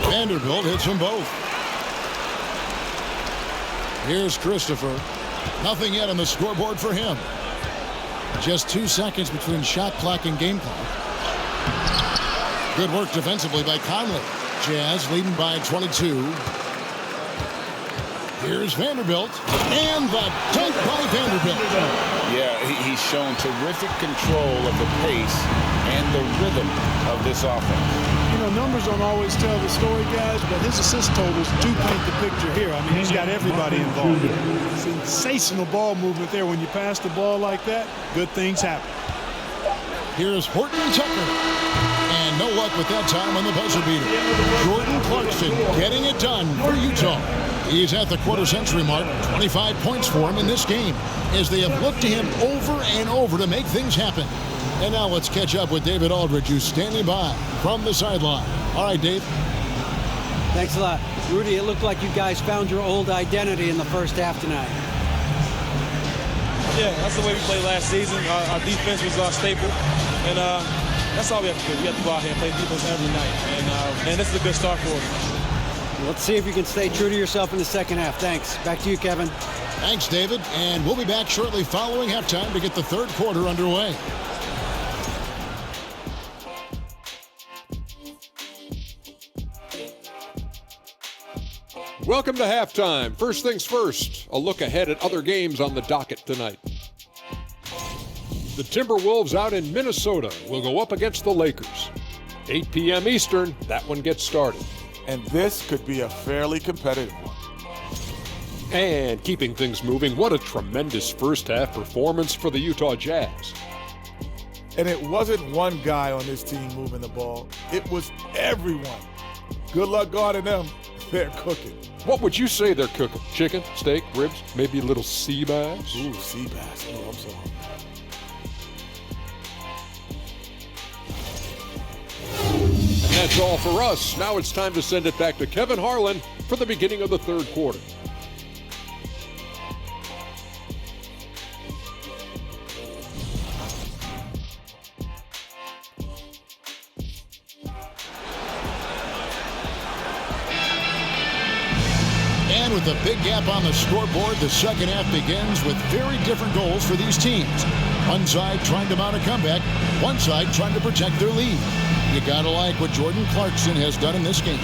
Vanderbilt hits them both. Here's Christopher. Nothing yet on the scoreboard for him. Just 2 seconds between shot clock and game clock. Good work defensively by Conley. Jazz leading by 22. Here's Vanderbilt. And the dunk by Vanderbilt. Yeah, he's shown terrific control of the pace and the rhythm of this offense. You know, numbers don't always tell the story, guys, but his assist totals do paint the picture here. I mean, he's got everybody involved. Sensational ball movement there. When you pass the ball like that, good things happen. Here's Horton Tucker. And no luck with that time on the buzzer beater. Jordan Clarkson getting it done for Utah. He's at the quarter-century mark. 25 points for him in this game as they have looked to him over and over to make things happen. And now let's catch up with David Aldridge, who's standing by from the sideline. All right, Dave. Thanks a lot. Rudy, it looked like you guys found your old identity in the first half tonight. Yeah, that's the way we played last season. Our defense was our staple, and that's all we have to do. We have to go out here and play defense every night, and this is a good start for us. Let's see if you can stay true to yourself in the second half. Thanks. Back to you, Kevin. Thanks, David. And we'll be back shortly following halftime to get the third quarter underway. Welcome to halftime. First things first, a look ahead at other games on the docket tonight. The Timberwolves out in Minnesota will go up against the Lakers. 8 p.m. Eastern, that one gets started. And this could be a fairly competitive one. And keeping things moving, what a tremendous first half performance for the Utah Jazz. And it wasn't one guy on this team moving the ball. It was everyone. Good luck guarding them. They're cooking. What would you say they're cooking? Chicken, steak, ribs, maybe a little sea bass? Ooh, sea bass. Oh, I'm so hungry. And that's all for us. Now it's time to send it back to Kevin Harlan for the beginning of the third quarter. And with a big gap on the scoreboard, the second half begins with very different goals for these teams. One side trying to mount a comeback, one side trying to protect their lead. You gotta like what Jordan Clarkson has done in this game.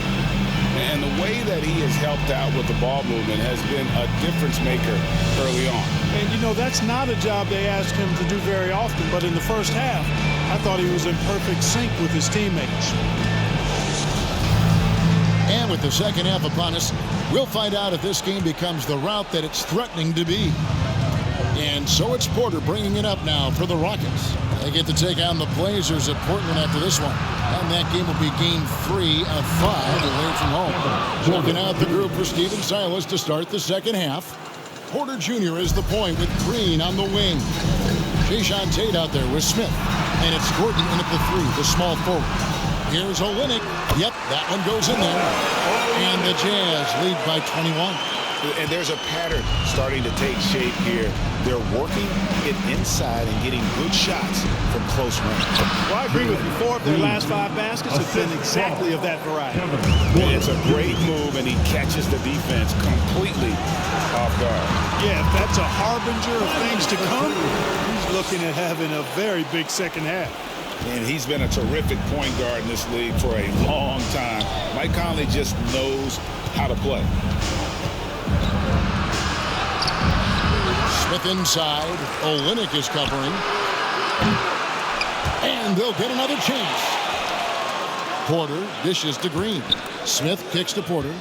And the way that he has helped out with the ball movement has been a difference maker early on. And, you know, that's not a job they asked him to do very often, but in the first half, I thought he was in perfect sync with his teammates. And with the second half upon us, we'll find out if this game becomes the route that it's threatening to be. And so it's Porter bringing it up now for the Rockets. They get to take on the Blazers at Portland after this one. And that game will be game 3 of 5 away from home. Checking out the group for Stephen Silas to start the second half. Porter Jr. is the point with Green on the wing. Jayshawn Tate out there with Smith. And it's Gordon in at the 3, the small forward. Here's Olynyk. Yep, that one goes in there. And the Jazz lead by 21. And there's a pattern starting to take shape here. They're working it inside and getting good shots from close range. Well, I agree with you. 4 of their last 5 baskets have been exactly of that variety. And it's a great move, and he catches the defense completely off guard. Yeah, if that's a harbinger of things to come, he's looking at having a very big second half. And he's been a terrific point guard in this league for a long time. Mike Conley just knows how to play. Smith inside. Olynyk is covering. And they'll get another chance. Porter dishes to Green. Smith kicks to Porter.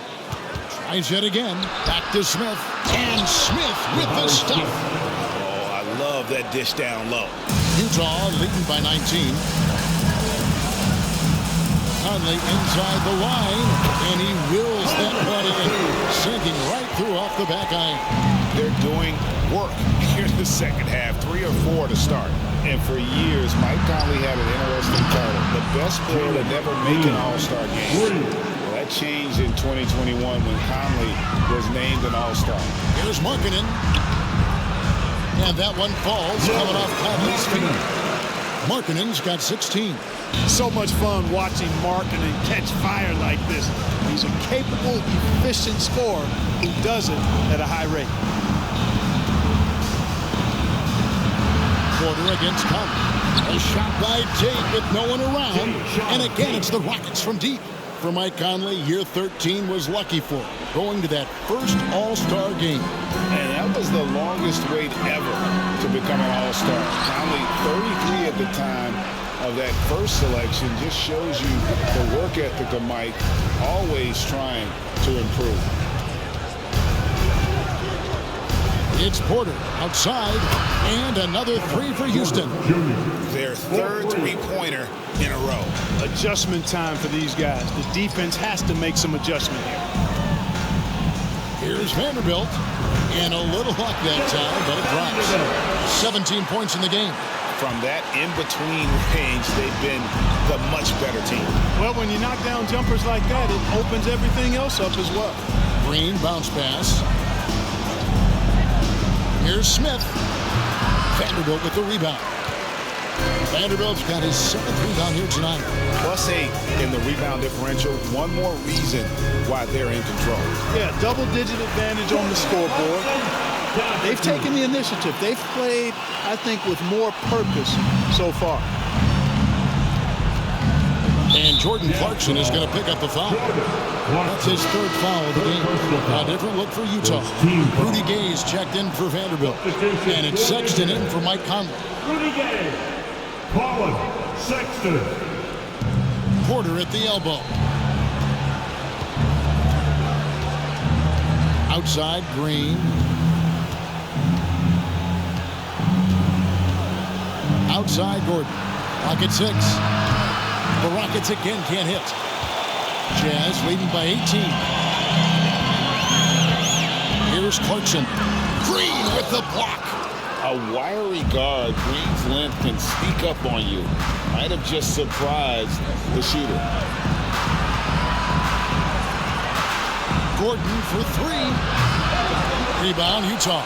Tries yet again. Back to Smith. And Smith with the stuff. Oh, I love that dish down low. Utah leading by 19. Conley inside the line, and he wills that one in, sinking right through off the back iron. They're doing work here in the second half, 3 or 4 to start. And for years, Mike Conley had an interesting title, the best player to never make an All-Star game. Well, that changed in 2021 when Conley was named an All-Star. Here's Markkanen. And that one falls, coming off Conley's feet. Markkanen's got 16. So much fun watching Markkanen catch fire like this. He's a capable, efficient scorer who does it at a high rate. Porter against Conley. A shot by Tate with no one around. And again, it's the Rockets from deep. For Mike Conley, year 13 was lucky for him, going to that first All-Star game. And that was the longest wait ever to become an All-Star. Conley, 33 at the time of that first selection, just shows you the work ethic of Mike, always trying to improve. It's Porter outside, and another 3 for Houston. Their third three-pointer in a row. Adjustment time for these guys. The defense has to make some adjustment here. Here's Vanderbilt, and a little luck that time, but it drops. 17 points in the game. from that in-between range, they've been the much better team. Well, when you knock down jumpers like that, it opens everything else up as well. Green bounce pass. Here's Smith. Vanderbilt with the rebound. Vanderbilt's got his 7th rebound here tonight. +8 in the rebound differential. One more reason why they're in control. Yeah, double-digit advantage on the scoreboard. They've taken the initiative. They've played, I think, with more purpose so far. And Jordan Clarkson is going to pick up the foul. That's his 3rd foul of the game. A different look for Utah. Rudy Gay's checked in for Vanderbilt. And it's Sexton in for Mike Conley. Rudy Gay, Colin Sexton. Porter at the elbow. Outside, Green. Outside, Gordon. Rocket 6. The Rockets again can't hit. Jazz leading by 18. Here's Clarkson. Green with the block. A wiry guard, Green's length can sneak up on you. Might have just surprised the shooter. Gordon for 3. Rebound, Utah.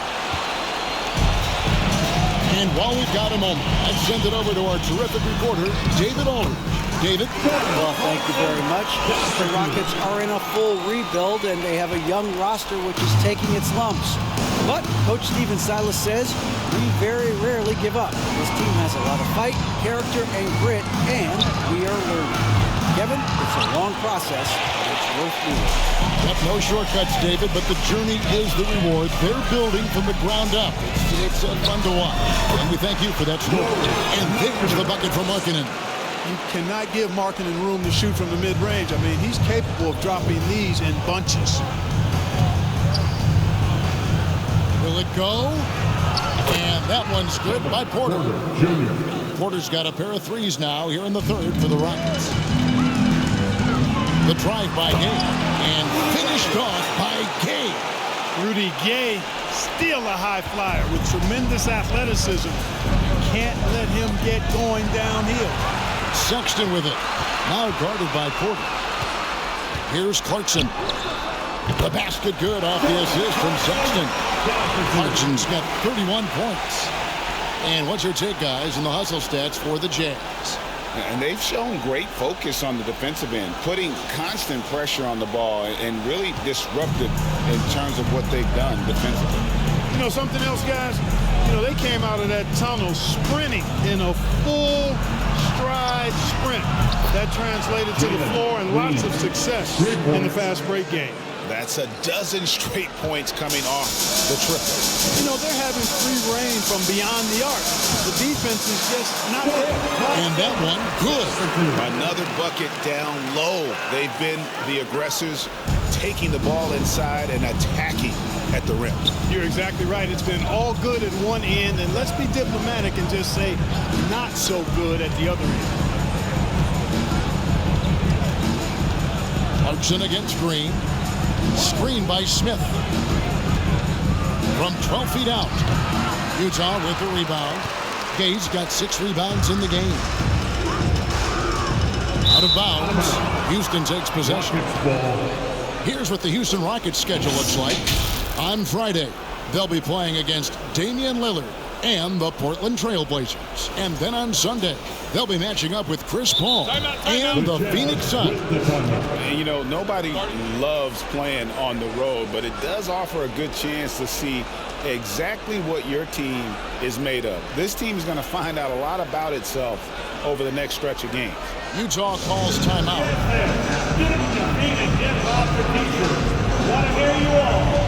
And while we've got a moment, I'd send it over to our terrific reporter, David Aldridge. David? Well, thank you very much. The Rockets are in a full rebuild, and they have a young roster which is taking its lumps. But Coach Stephen Silas says we very rarely give up. This team has a lot of fight, character, and grit, and we are learning. Kevin, it's a long process, but it's worth doing. Yep, no shortcuts, David, but the journey is the reward. They're building from the ground up. It's fun to watch, and we thank you for that story. And there's the bucket from Markkanen. You cannot give Markkanen room to shoot from the mid-range. I mean, he's capable of dropping these in bunches. Will it go? And that one's good by Porter. Porter's got a pair of 3s now here in the 3rd for the Rockets. The drive by Gay and finished off by Gay. Rudy Gay, still a high flyer with tremendous athleticism. Can't let him get going downhill. Sexton with it. Now guarded by Porter. Here's Clarkson. The basket good off the assist from Sexton. Clarkson's got 31 points. And what's your take, guys, in the hustle stats for the Jazz? And they've shown great focus on the defensive end, putting constant pressure on the ball and really disruptive in terms of what they've done defensively. You know, something else, guys? You know, they came out of that tunnel sprinting in a full stride sprint. That translated to the floor and lots of success in the fast break game. That's a dozen straight points coming off the triple. You know, they're having free reign from beyond the arc. The defense is just not there. And that one, good. Another bucket down low. They've been the aggressors, taking the ball inside and attacking at the rim. You're exactly right. It's been all good at one end, and let's be diplomatic and just say not so good at the other end. Clarkson against Green. Screen by Smith. From 12 feet out. Utah with the rebound. Gay's got 6 rebounds in the game. Out of bounds. Houston takes possession. Here's what the Houston Rockets schedule looks like. On Friday, they'll be playing against Damian Lillard and the Portland Trail Blazers. And then on Sunday, they'll be matching up with Chris Paul and the Phoenix Suns. And you know, nobody loves playing on the road, but it does offer a good chance to see exactly what your team is made of. This team is going to find out a lot about itself over the next stretch of games. Utah calls timeout. Want to hear you all.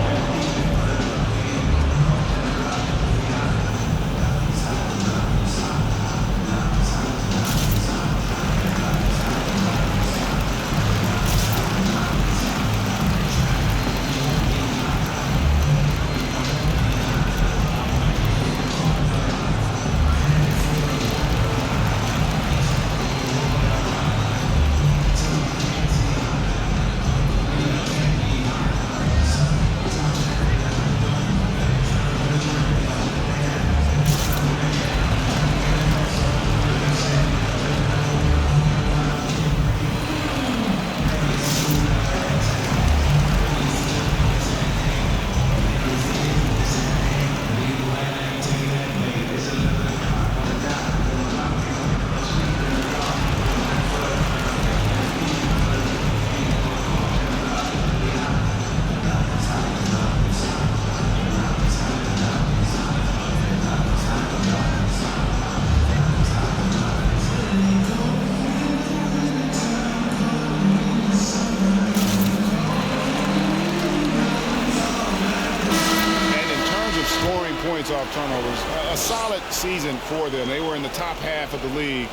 points off turnovers. A solid season for them. They were in the top half of the league.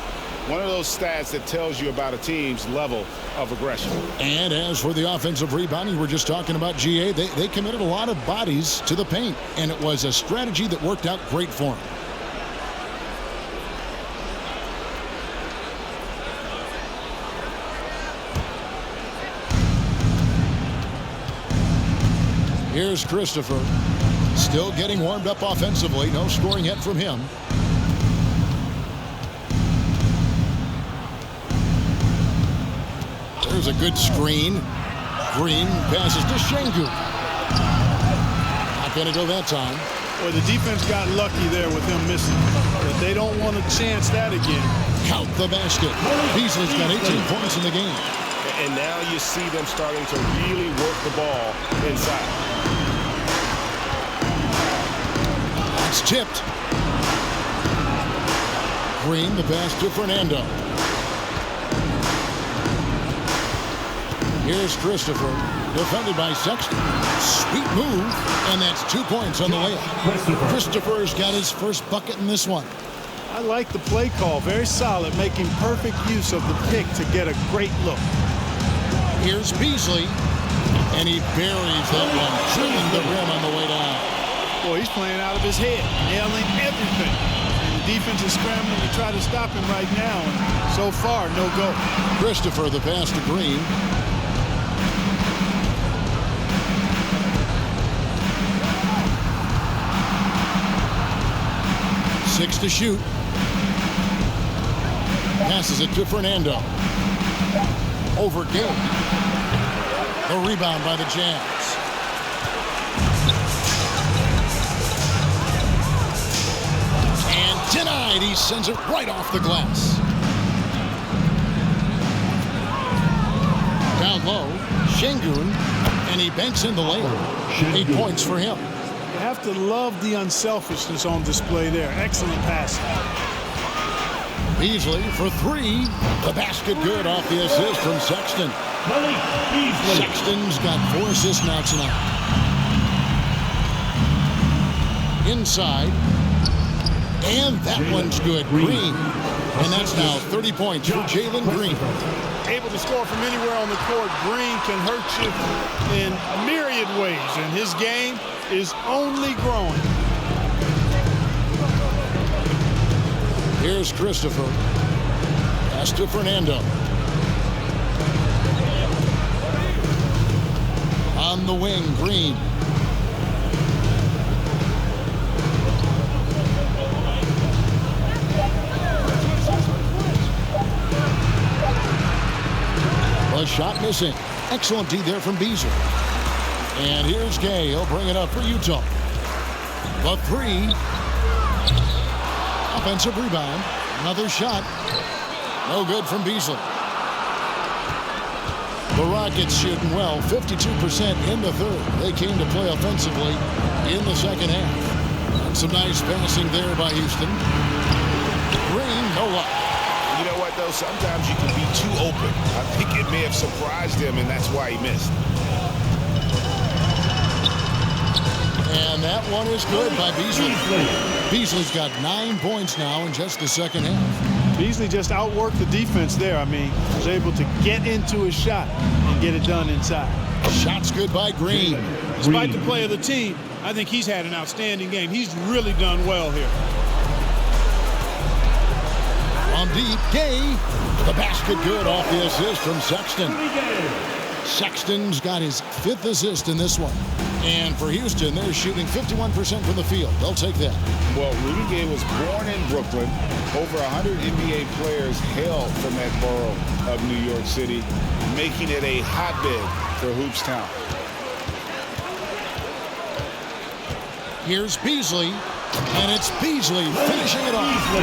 One of those stats that tells you about a team's level of aggression. And as for the offensive rebounding, we're just talking about GA. They committed a lot of bodies to the paint, and it was a strategy that worked out great for them. Here's Christopher, still getting warmed up offensively. No scoring yet from him. There's a good screen. Green passes to Şengün. Not going to go that time. Well, the defense got lucky there with him missing, but they don't want to chance that again. Count the basket. Beasley's got 18 points in the game. And now you see them starting to really work the ball inside. It's tipped. Green, the pass to Fernando. Here's Christopher, defended by Sexton. Sweet move, and that's 2 points on the layup. Christopher's got his first bucket in this one. I like the play call. Very solid, making perfect use of the pick to get a great look. Here's Beasley, and he buries that one, drilling the rim on the way down. Boy, he's playing out of his head, nailing everything. And the defense is scrambling to try to stop him right now, and so far, no go. Christopher, the pass to Green. 6 to shoot. Passes it to Fernando. Over Gill. The rebound by the Jazz. And denied. He sends it right off the glass. Down low, Şengün, and he banks in the layup. 8 points for him. You have to love the unselfishness on display there. Excellent pass. Beasley for 3. The basket good off the assist from Sexton. Sexton's got 4 assists now tonight. Inside. And that one's good. Green. And that's now 30 points for Jalen Green. Able to score from anywhere on the court. Green can hurt you in myriad ways, and his game is only growing. Here's Christopher. Pass to Fernando. On the wing, Green. A shot missing. Excellent D there from Beasley. And here's Gay. He'll bring it up for Utah. The 3. Offensive rebound. Another shot. No good from Beasley. The Rockets shooting well. 52% in the third. They came to play offensively in the second half. And some nice passing there by Houston. Green, no luck. You know what, though? Sometimes you can be too open. I think it may have surprised him, and that's why he missed. And that one is good by Beasley. Beasley's got 9 points now in just the second half. Beasley just outworked the defense there. I mean, was able to get into his shot and get it done inside. Shot's good by Green. Despite the play of the team, I think he's had an outstanding game. He's really done well here. On deep, Gay. The basket good off the assist from Sexton. Sexton's got his 5th assist in this one. And for Houston, they're shooting 51% from the field. They'll take that. Well, Rudy Gay was born in Brooklyn. Over 100 NBA players hail from that borough of New York City, making it a hotbed for Hoops Town. Here's Beasley, and it's Beasley finishing it off.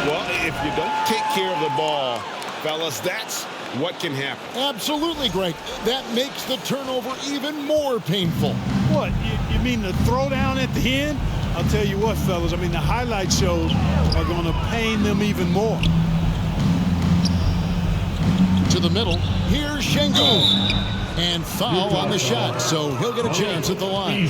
Well, if you don't take care of the ball, fellas, that's what can happen. Absolutely, Greg. That makes the turnover even more painful. What, you mean the throwdown at the end? I'll tell you what, fellas, I mean, the highlight shows are going to pain them even more. To the middle, here's Şengün. And foul on the shot, so he'll get a chance at the line.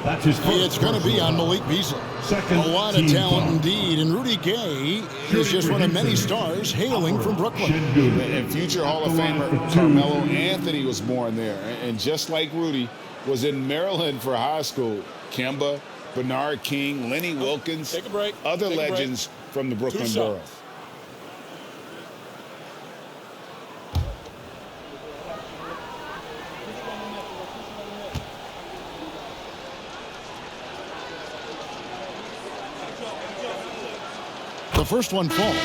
That's his first. It's going to be on Malik Beasley. A lot of talent indeed, and Rudy Gay is just one of many stars hailing from Brooklyn. And future Hall of Famer Carmelo Anthony was born there. And just like Rudy, was in Maryland for high school. Kemba, Bernard King, Lenny Wilkins, Take a break. other legends from the Brooklyn borough. The first one falls,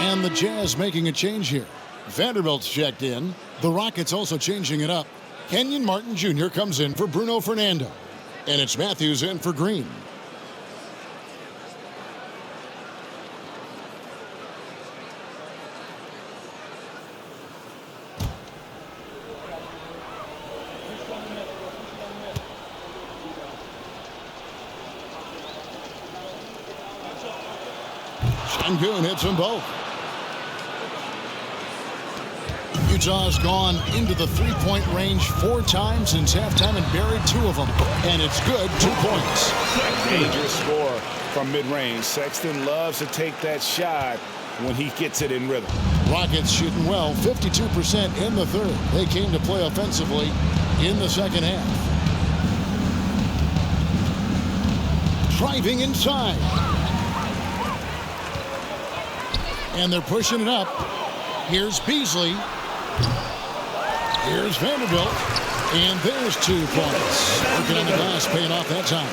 and the Jazz making a change here. Vanderbilt's checked in. The Rockets also changing it up. Kenyon Martin Jr. comes in for Bruno Fernando. And it's Matthews in for Green. Şengün hits them both. Utah's gone into the three-point range 4 times since halftime and buried 2 of them. And it's good, 2 points. Dangerous score from mid-range. Sexton loves to take that shot when he gets it in rhythm. Rockets shooting well, 52% in the third. They came to play offensively in the second half. Driving inside. And they're pushing it up. Here's Beasley. Here's Vanderbilt. And there's 2 points. Working on the glass, paying off that time.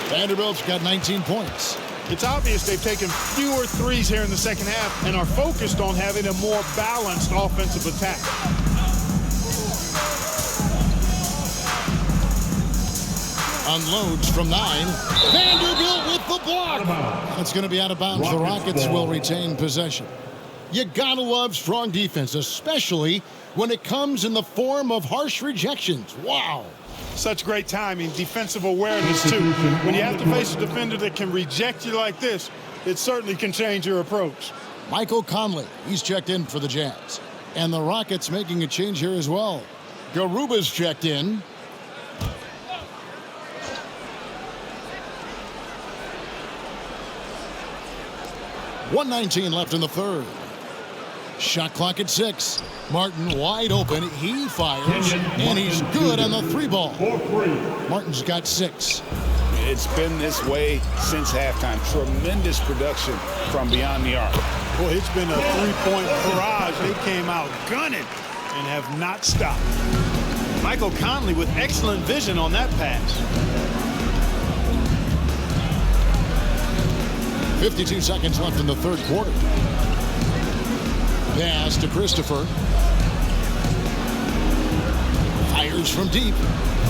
Vanderbilt's got 19 points. It's obvious they've taken fewer threes here in the second half and are focused on having a more balanced offensive attack. Unloads from 9. Vanderbilt with the block. That's going to be out of bounds. The Rockets will retain possession. You gotta love strong defense, especially when it comes in the form of harsh rejections. Wow. Such great timing, defensive awareness too. When you have to face a defender that can reject you like this, it certainly can change your approach. Michael Conley, he's checked in for the Jazz. And the Rockets making a change here as well. Garuba's checked in. .119 left in the third. Shot clock at 6. Martin wide open. He fires, and he's good on the 3-ball. Martin's got 6. It's been this way since halftime. Tremendous production from beyond the arc. Boy, it's been a 3-point barrage. They came out gunning and have not stopped. Michael Conley with excellent vision on that pass. 52 seconds left in the third quarter. Pass to Christopher. Fires from deep.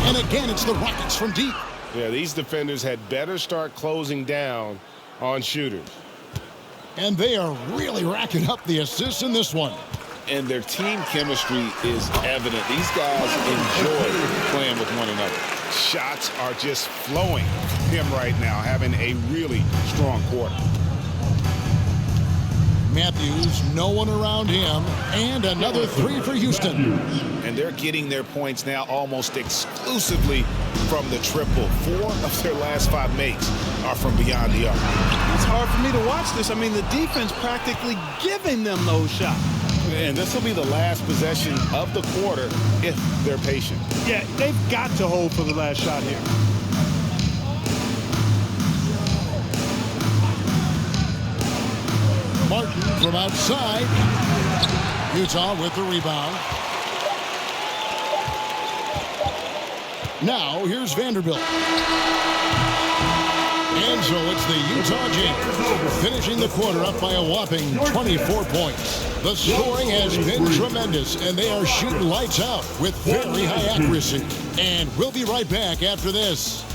And again, it's the Rockets from deep. Yeah, these defenders had better start closing down on shooters. And they are really racking up the assists in this one. And their team chemistry is evident. These guys enjoy playing with one another. Shots are just flowing from him right now, having a really strong quarter. Matthews, no one around him, and another 3 for Houston. And they're getting their points now almost exclusively from the triple. 4 of their last 5 makes are from beyond the arc. It's hard for me to watch this. I mean, the defense practically giving them those shots. And this will be the last possession of the quarter if they're patient. Yeah, they've got to hold for the last shot here. Martin from outside. Utah with the rebound. Now here's Vanderbilt. And so it's the Utah Jazz finishing the quarter up by a whopping 24 points. The scoring has been tremendous, and they are shooting lights out with very high accuracy. And we'll be right back after this.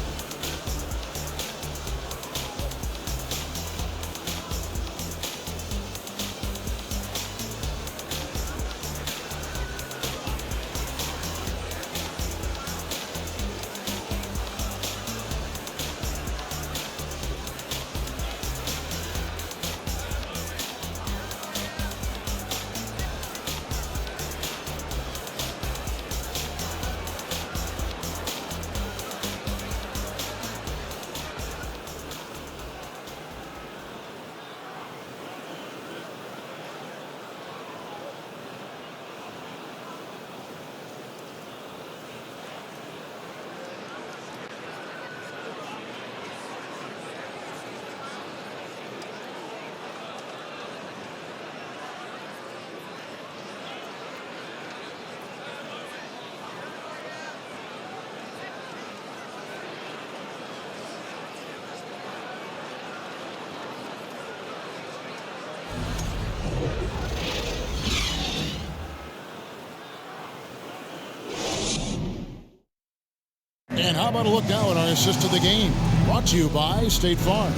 And how about a look now at our assist to the game? Brought to you by State Farm.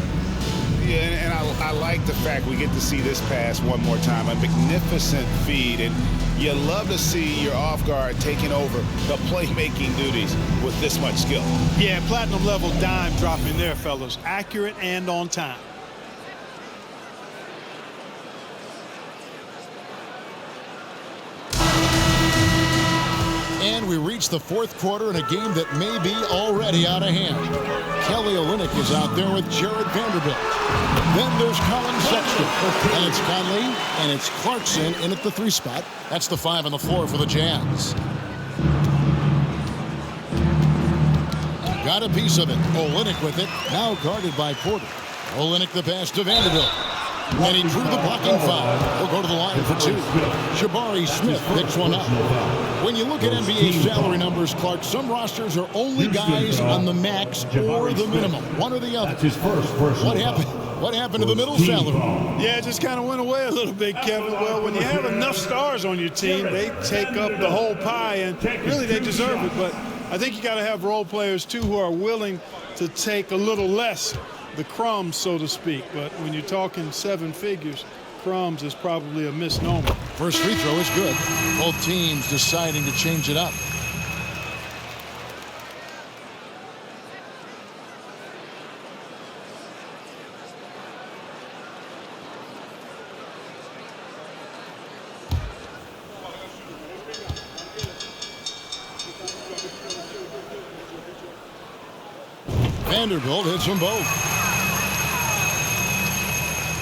Yeah, and I like the fact we get to see this pass one more time. A magnificent feed, and you love to see your off guard taking over the playmaking duties with this much skill. Yeah, platinum level dime dropping there, fellas. Accurate and on time. And we reach the fourth quarter in a game that may be already out of hand. Kelly Olynyk is out there with Jared Vanderbilt. Then there's Colin Sexton. And it's Conley, and it's Clarkson in at the 3 spot. That's the 5 on the floor for the Jazz. Got a piece of it. Olynyk with it. Now guarded by Porter. Olynyk the pass to Vanderbilt. And he drew the blocking foul. He'll go to the line for 2. Jabari Smith picks one up. When you look at NBA salary numbers, Clark, some rosters are only guys on the max or the minimum, one or the other. What happened to the middle salary? Yeah, it just kind of went away a little bit, Kevin. Well, when you have enough stars on your team, they take up the whole pie, and really they deserve it. But I think you got to have role players, too, who are willing to take a little less, the crumbs, so to speak. But when you're talking 7 figures, crumbs is probably a misnomer. First free throw is good. Both teams deciding to change it up. Vanderbilt hits them both.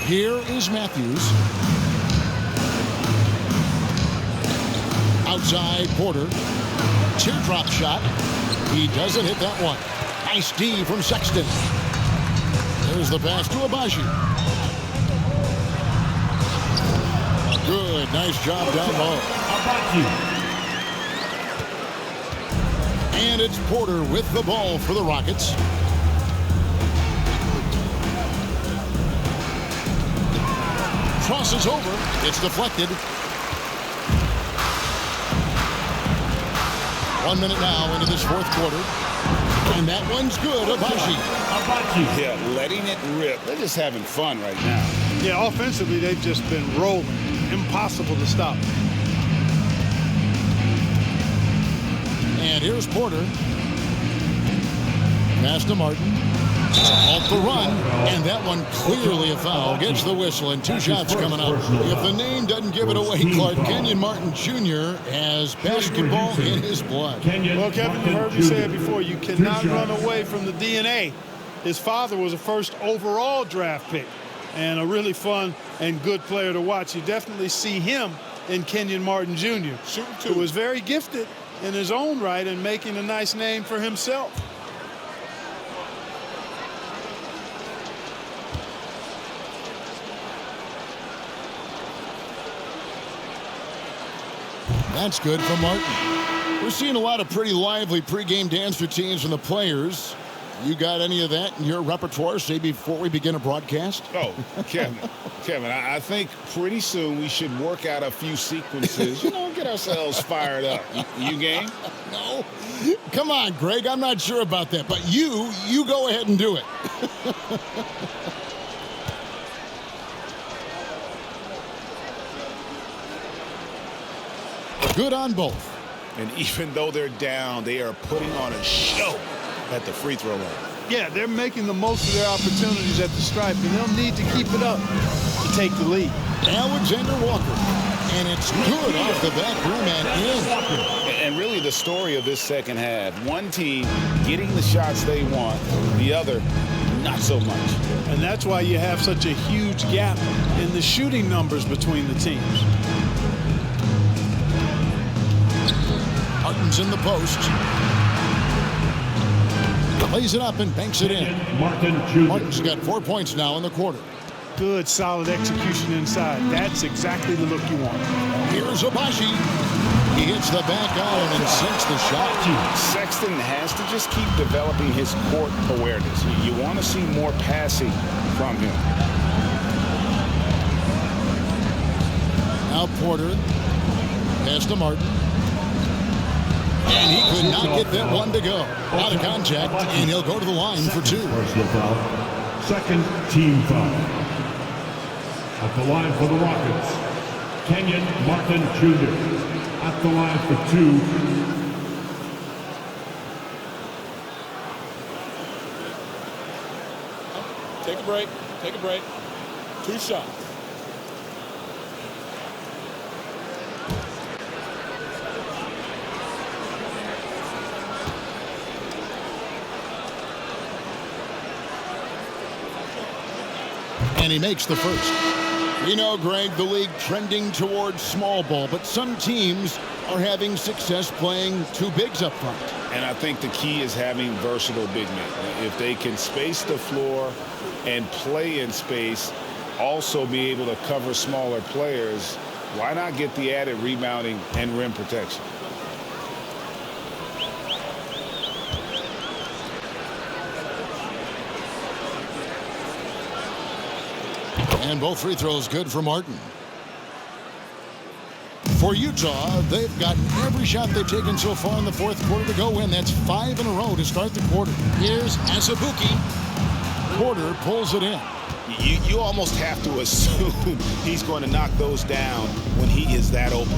Here is Matthews. Outside Porter. Teardrop shot. He doesn't hit that one. Nice D from Sexton. There's the pass to Abaji. Good. Nice job down low. And it's Porter with the ball for the Rockets. Crosses over. It's deflected. 1 minute now into this fourth quarter. And that one's good. Abaji. Yeah, letting it rip. They're just having fun right now. Yeah, offensively, they've just been rolling. Impossible to stop. And here's Porter. Pass to Martin. Off the run, and that one clearly a foul. Gets the whistle, and 2 shots coming up. If the name doesn't give it away, Clark, Kenyon Martin Jr. has basketball in his blood. Well, Kevin, you heard me say it before. You cannot run away from the DNA. His father was a first overall draft pick and a really fun and good player to watch. You definitely see him in Kenyon Martin Jr., who was very gifted in his own right and making a nice name for himself. That's good for Martin. We're seeing a lot of pretty lively pregame dance routines from the players. You got any of that in your repertoire, say, before we begin a broadcast? Oh, Kevin, I think pretty soon we should work out a few sequences, get ourselves fired up. You game? No. Come on, Greg. I'm not sure about that. But you go ahead and do it. Good on both. And even though they're down, they are putting on a show at the free throw line. Yeah, they're making the most of their opportunities at the stripe, and they'll need to keep it up to take the lead. Alexander Walker. And it's good off the back rim and in. And really the story of this second half, one team getting the shots they want, the other not so much. And that's why you have such a huge gap in the shooting numbers between the teams. Martin's in the post. Lays it up and banks it in. Martin's got 4 points now in the quarter. Good, solid execution inside. That's exactly the look you want. Here's Abaji. He hits the back iron and sinks the shot. Sexton has to just keep developing his court awareness. You want to see more passing from him. Now Porter. Pass to Martin. And he could not get that one to go. Out of contact, and he'll go to the line for 2. Personal foul. Second team foul. At the line for the Rockets, Kenyon Martin Jr. At the line for 2. Take a break. Take a break. 2 shots. And he makes the first. We know, Greg, the league trending towards small ball, but some teams are having success playing 2 bigs up front. And I think the key is having versatile big men. If they can space the floor and play in space, also be able to cover smaller players, why not get the added rebounding and rim protection? And both free throws good for Martin. For Utah, they've gotten every shot they've taken so far in the 4th quarter to go in. That's 5 in a row to start the quarter. Here's Azubuike. Porter pulls it in. You almost have to assume he's going to knock those down when he is that open.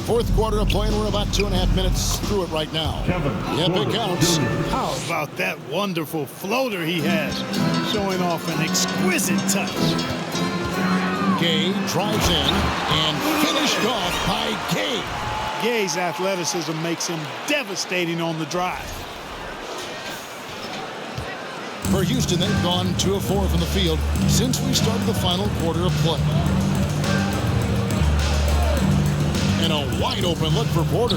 4th quarter of play, and we're about 2.5 minutes through it right now. Yep, it counts. How about that wonderful floater he has, showing off an exquisite touch. Gay drives in and finished off by Gay. Gay's athleticism makes him devastating on the drive. For Houston, they've gone 2 of 4 from the field since we started the final quarter of play. And a wide open look for Porter.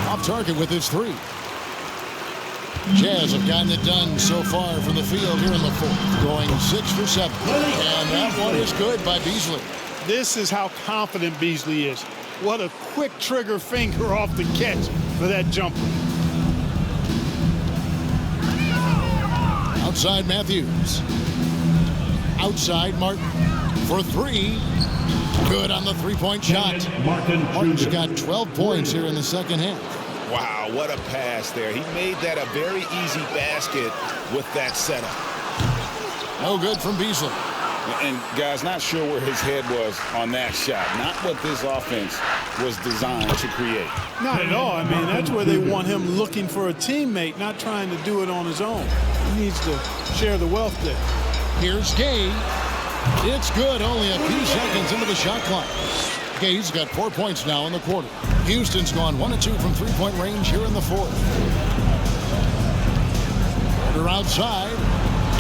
Off target with his 3. Jazz have gotten it done so far from the field here in the 4th, going 6 for 7. And that one is good by Beasley. This is how confident Beasley is. What a quick trigger finger off the catch for that jumper. Outside Matthews. Outside Martin for 3. Good on the 3-point shot. Martin's got 12 points here in the 2nd half. Wow, what a pass there. He made that a very easy basket with that setup. No good from Beasley. And guys, not sure where his head was on that shot. Not what this offense was designed to create. Not at all. I mean, that's where they want him looking for a teammate, not trying to do it on his own. He needs to share the wealth there. Here's Gay. It's good, only a few seconds into the shot clock. Gay's got 4 points now in the quarter. Houston's gone 1 of 2 from 3-point range here in the 4th. Porter outside.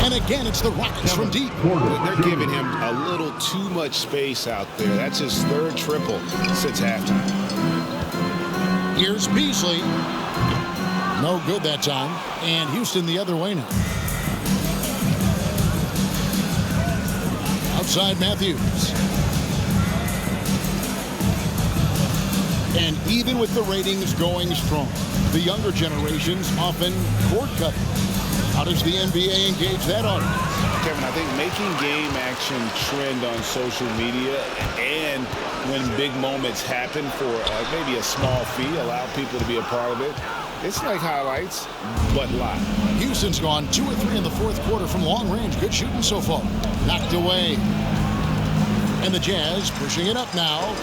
And again, it's the Rockets from deep. They're giving him a little too much space out there. That's his 3rd triple since halftime. Here's Beasley. No good that time. And Houston the other way now. Outside Matthews. And even with the ratings going strong, the younger generations often cord cutting. How does the NBA engage that audience? Kevin, I think making game action trend on social media and when big moments happen for maybe a small fee, allow people to be a part of it. It's like highlights, but live. Houston's gone 2 of 3 in the 4th quarter from long range. Good shooting so far. Knocked away. And the Jazz pushing it up now.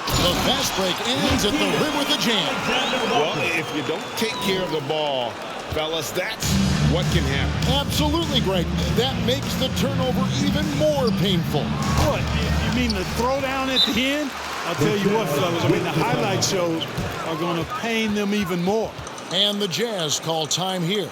The fast break ends at the rim with a jam. Well, if you don't take care of the ball, fellas, that's what can happen. Absolutely, Greg. That makes the turnover even more painful. What? You mean the throwdown at the end? I'll tell you what, fellas. I mean, the highlight shows are going to pain them even more. And the Jazz call time here.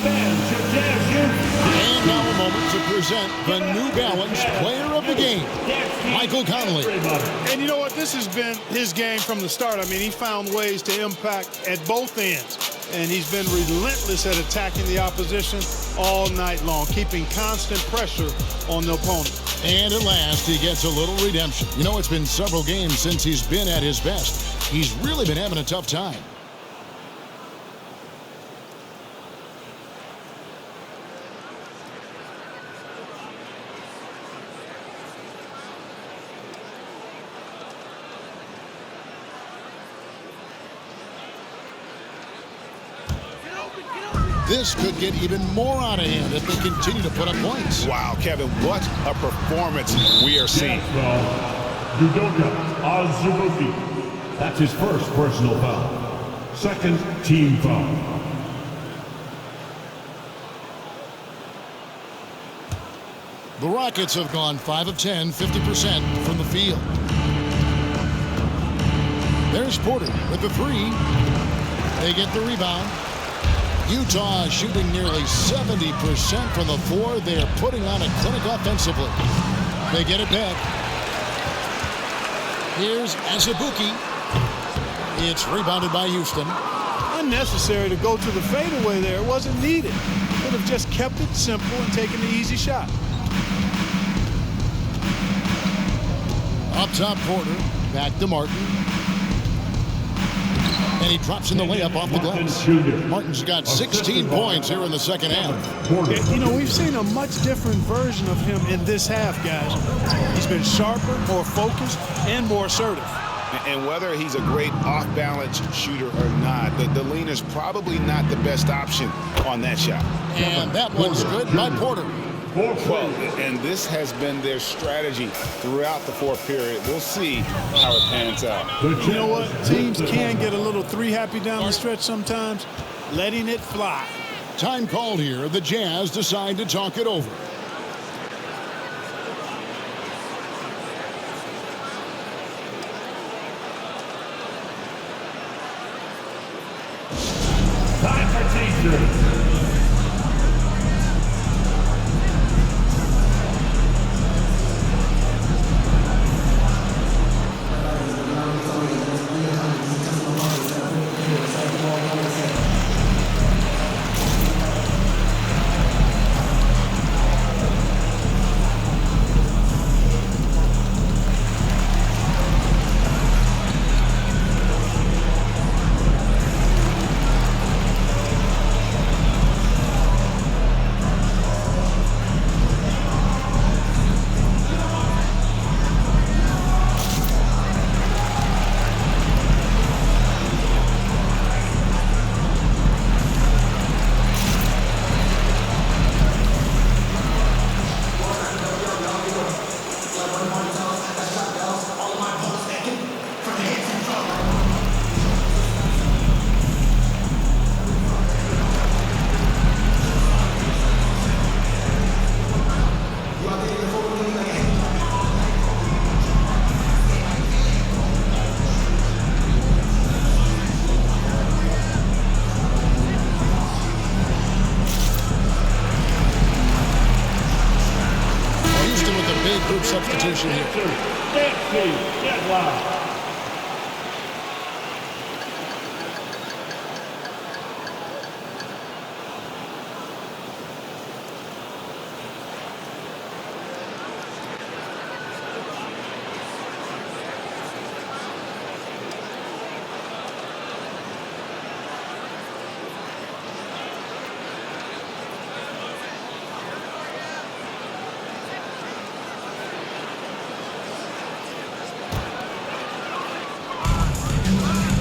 And now a moment to present the New Balance Player of the Game, Michael Connolly. And you know what? This has been his game from the start. I mean, he found ways to impact at both ends. And he's been relentless at attacking the opposition all night long, keeping constant pressure on the opponent. And at last, he gets a little redemption. You know, it's been several games since he's been at his best. He's really been having a tough time. This could get even more out of hand if they continue to put up points. Wow, Kevin, what a performance we are seeing. Yudoka Azubuike. That's his first personal foul. Second team foul. The Rockets have gone 5 of 10, 50% from the field. There's Porter with the three. They get the rebound. Utah shooting nearly 70% from the floor. They're putting on a clinic offensively. They get it back. Here's Azubuike. It's rebounded by Houston. Unnecessary to go to the fadeaway there. It wasn't needed. Could have just kept it simple and taken the easy shot. Up top, Porter. Back to Martin. And he drops in the layup off the glass. Martin's got 16 points here in the second half. You know, we've seen a much different version of him in this half, guys. He's been sharper, more focused, and more assertive. And whether he's a great off-balance shooter or not, the lean is probably not the best option on that shot. And that one's good by Porter. Well, and this has been their strategy throughout the fourth period. We'll see how it pans out. You know what? Teams can get a little three-happy down the stretch sometimes, letting it fly. Time called here. The Jazz decide to talk it over. Time for changes. Substitution here.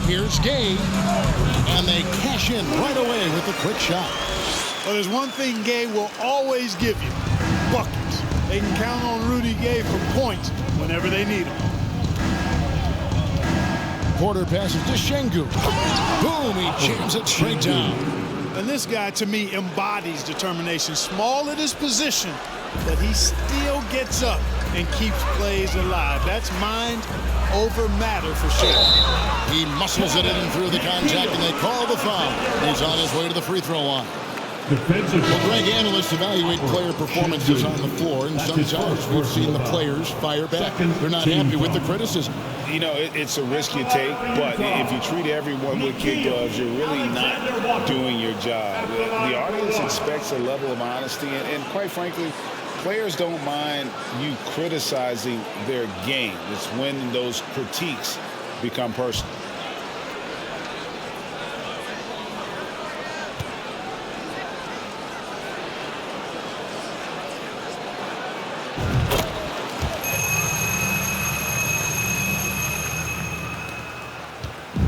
Here's Gay, and they cash in right away with a quick shot. Well, there's one thing Gay will always give you: buckets. They can count on Rudy Gay for points whenever they need them. Porter passes to Şengün. Boom, he jams it straight down. And this guy, to me, embodies determination. Small at his position, but he still gets up and keeps plays alive. That's mind over matter for sure. He muscles it in through the contact, and they call the foul. He's on his way to the free throw line. Defensive Well, foul. Greg, analysts evaluate player performances on the floor, and sometimes we've seen the players fire back. They're not happy with the criticism. You know, it's a risk you take, but if you treat everyone with kid gloves, you're really not doing your job. The audience expects a level of honesty, and quite frankly, players don't mind you criticizing their game. It's when those critiques become personal.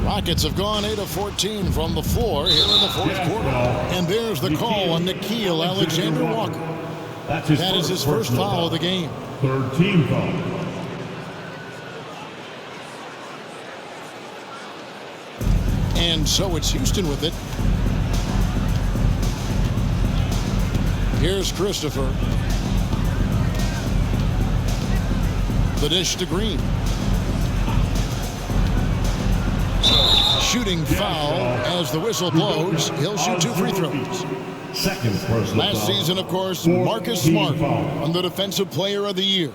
Rockets have gone 8 of 14 from the floor here in the fourth quarter. And there's the call on Nickeil Alexander-Walker. That is his first foul of the game. Third team foul. And so it's Houston with it. Here's Christopher. The dish to Green. Shooting foul as the whistle blows. He'll shoot 2 free throws. Second personal Last foul. season, of course, Fourth Marcus team Smart foul. won the Defensive Player of the Year.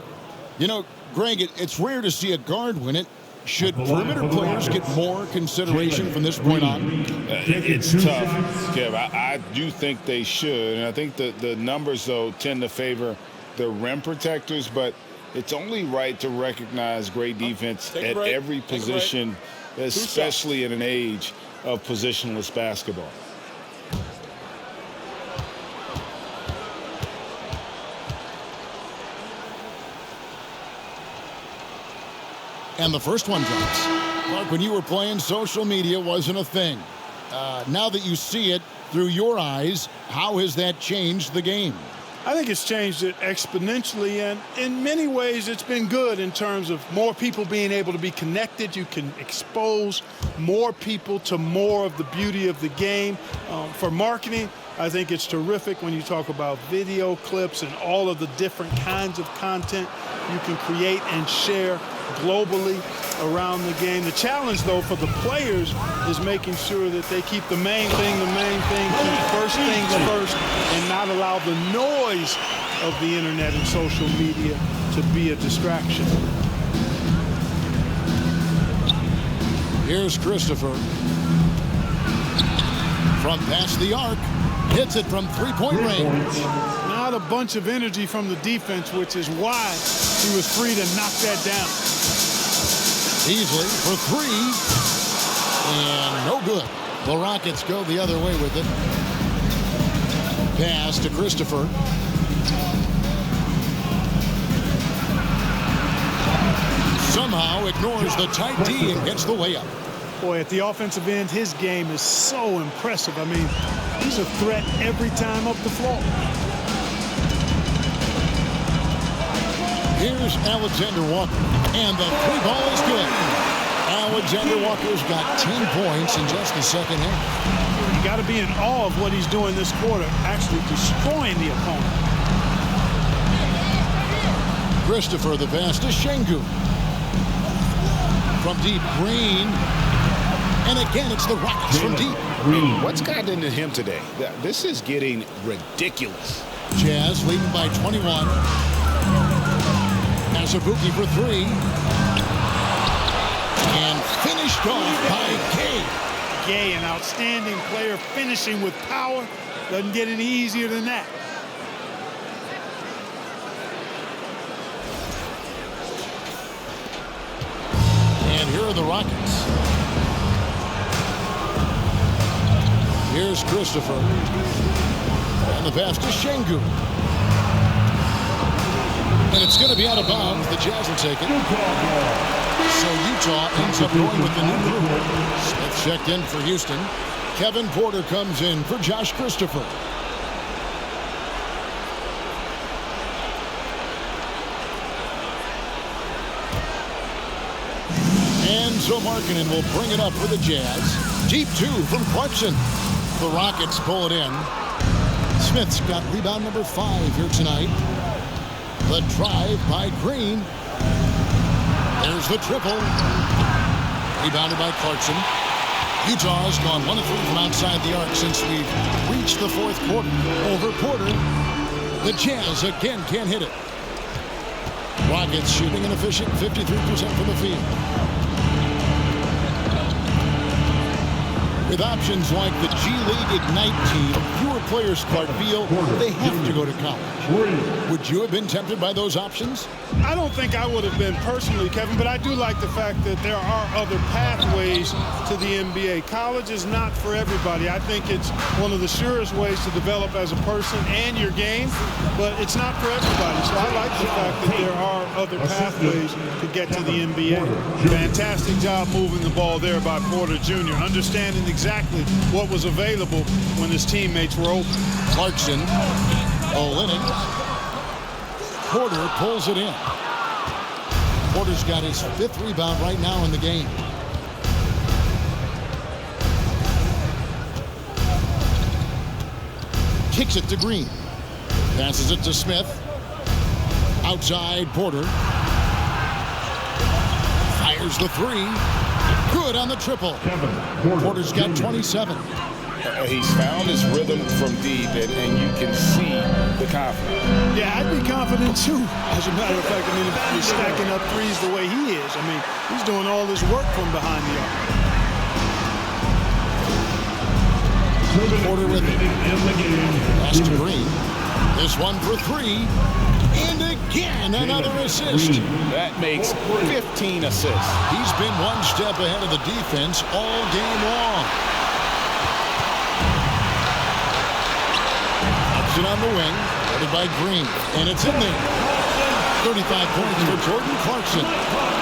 You know, Greg, it's rare to see a guard win it. Should perimeter players get more consideration from this point on? It's tough, Kev. I do think they should. And I think the numbers, though, tend to favor the rim protectors. But it's only right to recognize great defense at every position, especially in an age of positionless basketball. And the first one drops. Mark, when you were playing, social media wasn't a thing. Now that you see it through your eyes, how has that changed the game? I think it's changed it exponentially, and in many ways it's been good in terms of more people being able to be connected. You can expose more people to more of the beauty of the game. For marketing, I think it's terrific when you talk about video clips and all of the different kinds of content you can create and share globally around the game. The challenge, though, for the players is making sure that they keep the main thing, keep first things first, and not allow the noise of the internet and social media to be a distraction. Here's Christopher. From past the arc, hits it from three-point range. Not a bunch of energy from the defense, which is why he was free to knock that down. Easily for 3, and no good. The Rockets go the other way with it. Pass to Christopher. Somehow ignores the tight D and gets the layup. Boy, at the offensive end, his game is so impressive. I mean, he's a threat every time up the floor. Here's Alexander Walker, and the 3-ball is good. Alexander Walker's got 10 points in just the second half. You got to be in awe of what he's doing this quarter, actually destroying the opponent. Christopher, the pass to Şengün. From deep, Green. And again, it's the Rockets from deep. What's gotten into him today? This is getting ridiculous. Jazz leading by 21. Azubuike for 3. And finished off by Gay. Gay, an outstanding player, finishing with power. Doesn't get any easier than that. And here are the Rockets. Here's Christopher. And the pass to Şengün. And it's going to be out of bounds. The Jazz will take it. So Utah ends up going with the new group. Smith checked in for Houston. Kevin Porter comes in for Josh Christopher. And so Markkanen will bring it up for the Jazz. Deep 2 from Clarkson. The Rockets pull it in. Smith's got rebound number 5 here tonight. The drive by Green. There's the triple. Rebounded by Clarkson. Utah's gone 1 of 3 from outside the arc since we've reached the fourth quarter. Over Porter. The Jazz again can't hit it. Rockets shooting an efficient 53% from the field. With options like the G League Ignite team, fewer players, Clark, feel they have to go to college. Would you have been tempted by those options? I don't think I would have been personally, Kevin, but I do like the fact that there are other pathways to the NBA. College is not for everybody. I think it's one of the surest ways to develop as a person and your game, but it's not for everybody. So I like the fact that there are other pathways to get to the NBA. Fantastic job moving the ball there by Porter Jr., understanding exactly what was available when his teammates were open. Clarkson, Olynyk. Porter pulls it in. Porter's got his 5th rebound right now in the game. Kicks it to Green. Passes it to Smith. Outside Porter. Fires the 3. Good on the triple. Porter's got 27. He's found his rhythm from deep, and you can see the confidence. Yeah, I'd be confident too. As a matter of fact, I mean, if he's stacking up threes the way he is, I mean, he's doing all this work from behind the arc. Porter with it. Pass to Green. This one for 3. And again, another assist. That makes 15 assists. He's been one step ahead of the defense all game long. Ups it on the wing, headed by Green, and it's in there. 35 points for Jordan Clarkson.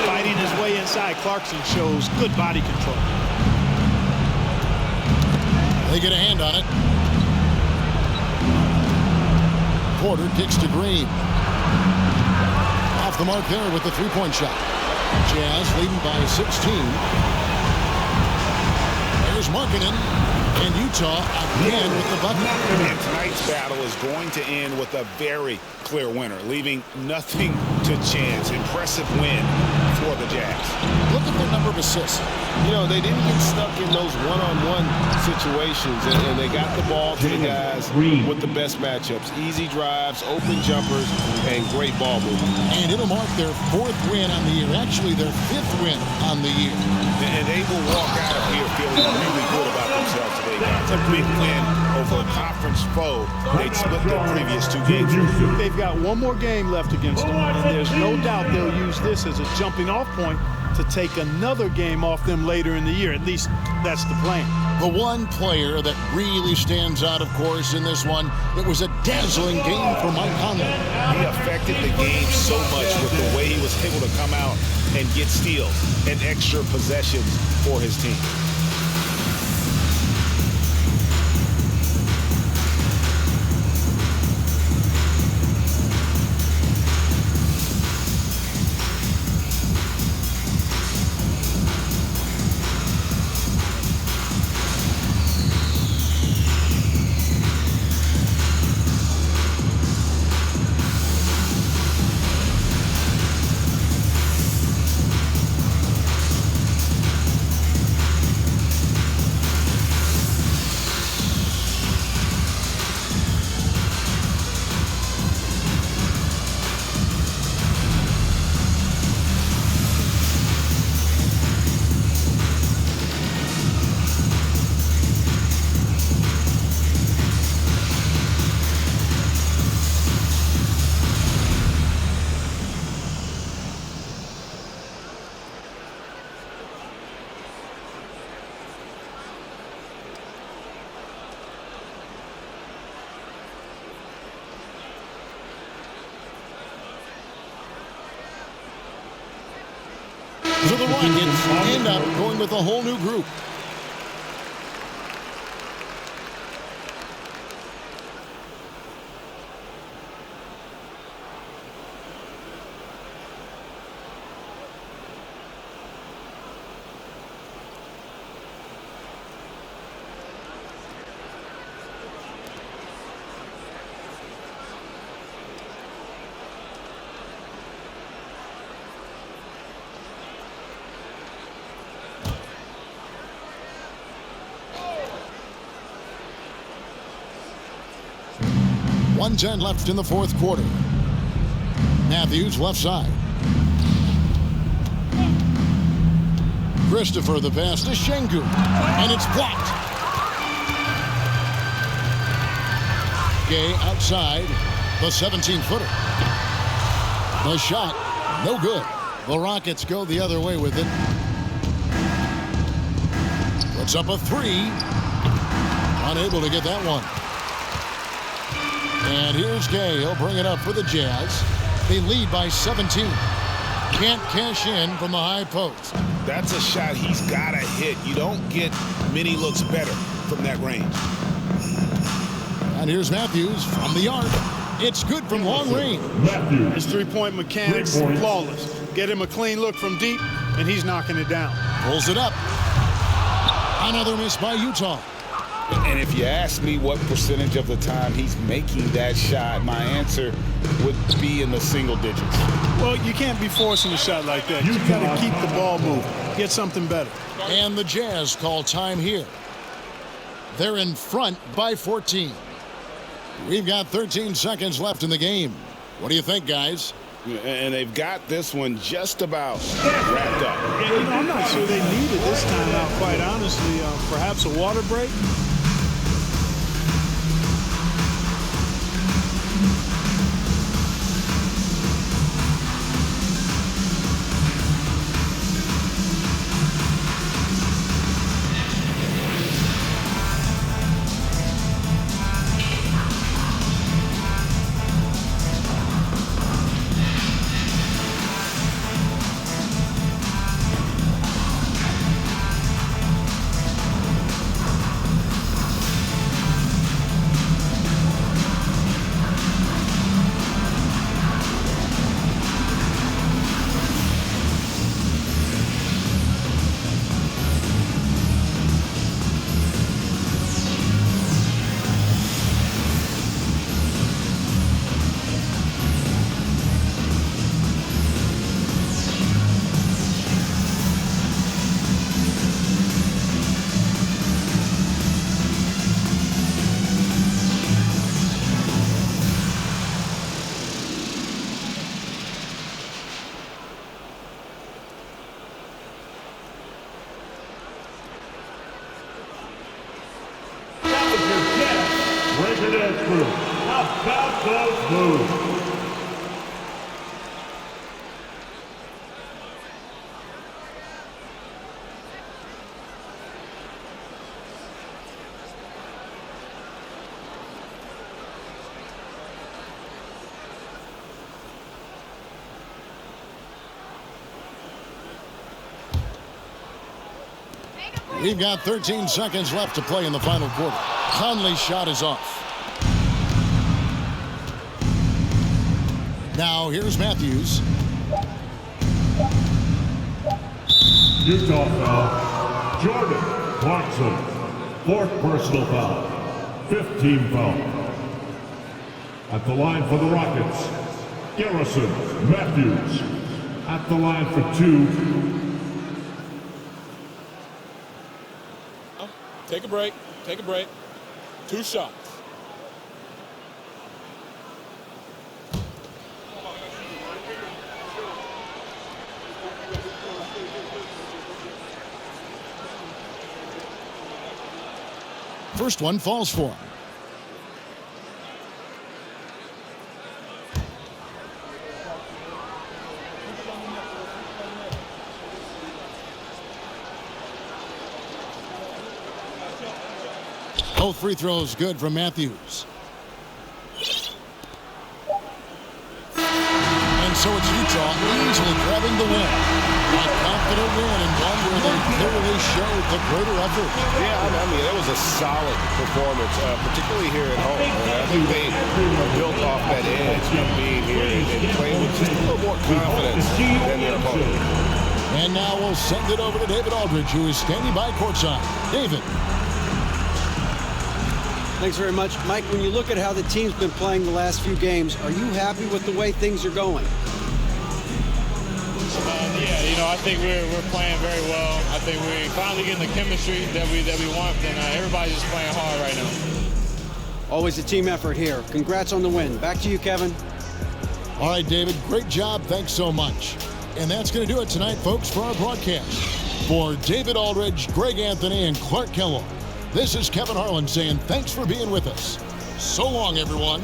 Fighting his way inside, Clarkson shows good body control. They get a hand on it. Porter kicks to Green. Off the mark there with the three-point shot. Jazz leading by 16. There's Markkanen. And Utah again with the bucket. And tonight's battle is going to end with a very clear winner, leaving nothing to chance. Impressive win for the Jazz. Look at the number of assists. You know, they didn't get stuck in those one-on-one situations, and they got the ball to the guys with the best matchups. Easy drives, open jumpers, and great ball movement. And it'll mark their 4th win on the year. Actually, their 5th win on the year. And they will walk out of here feeling really good about themselves today, guys. A big win over a conference foe. They'd split their previous 2 games. They've got one more game left against them, and there's no doubt they'll use this as a jumping-off point to take another game off them later in the year. At least that's the plan. The one player that really stands out, of course, in this one, it was a dazzling game for Markkanen. He affected the game so much with the way he was able to come out and get steals and extra possessions for his team. So the Rockets end up going with a whole new group. 1:10 left in the fourth quarter. Matthews left side. Christopher the pass to Şengün, and it's blocked. Gay outside the 17-footer. The shot, no good. The Rockets go the other way with it. Puts up a three. Unable to get that one. And here's Gay. He'll bring it up for the Jazz. They lead by 17. Can't cash in from the high post. That's a shot he's got to hit. You don't get many looks better from that range. And here's Matthews from the arc. It's good from long range. His three-point mechanics flawless. Get him a clean look from deep, and he's knocking it down. Pulls it up. Another miss by Utah. And if you ask me what percentage of the time he's making that shot, my answer would be in the single digits. Well, you can't be forcing a shot like that. You got to keep the ball moving. Get something better. And the Jazz call time here. They're in front by 14. We've got 13 seconds left in the game. What do you think, guys? And they've got this one just about wrapped up. I'm not sure they needed this time out, quite honestly. Perhaps a water break? We've got 13 seconds left to play in the final quarter. Conley's shot is off. Now here's Matthews. Utah foul. Jordan Clarkson. Fourth personal foul. 5th team foul. At the line for the Rockets, Garrison Matthews. At the line for 2. Take a break. Take a break. 2 shots. First one falls for him. Both free throws good from Matthews. And so it's Utah easily grabbing the win. A confident win and one where they clearly showed the greater effort. Yeah, I mean, it was a solid performance, particularly here at home. And I think they built off that edge of being here and playing with just a little more confidence than their opponent. And now we'll send it over to David Aldridge, who is standing by courtside. David. Thanks very much. Mike, when you look at how the team's been playing the last few games, are you happy with the way things are going? Yeah, you know, I think we're playing very well. I think we're finally getting the chemistry that we want, and everybody's just playing hard right now. Always a team effort here. Congrats on the win. Back to you, Kevin. All right, David, great job. Thanks so much. And that's going to do it tonight, folks, for our broadcast. For David Aldridge, Greg Anthony, and Clark Kellogg, this is Kevin Harlan saying thanks for being with us. So long, everyone.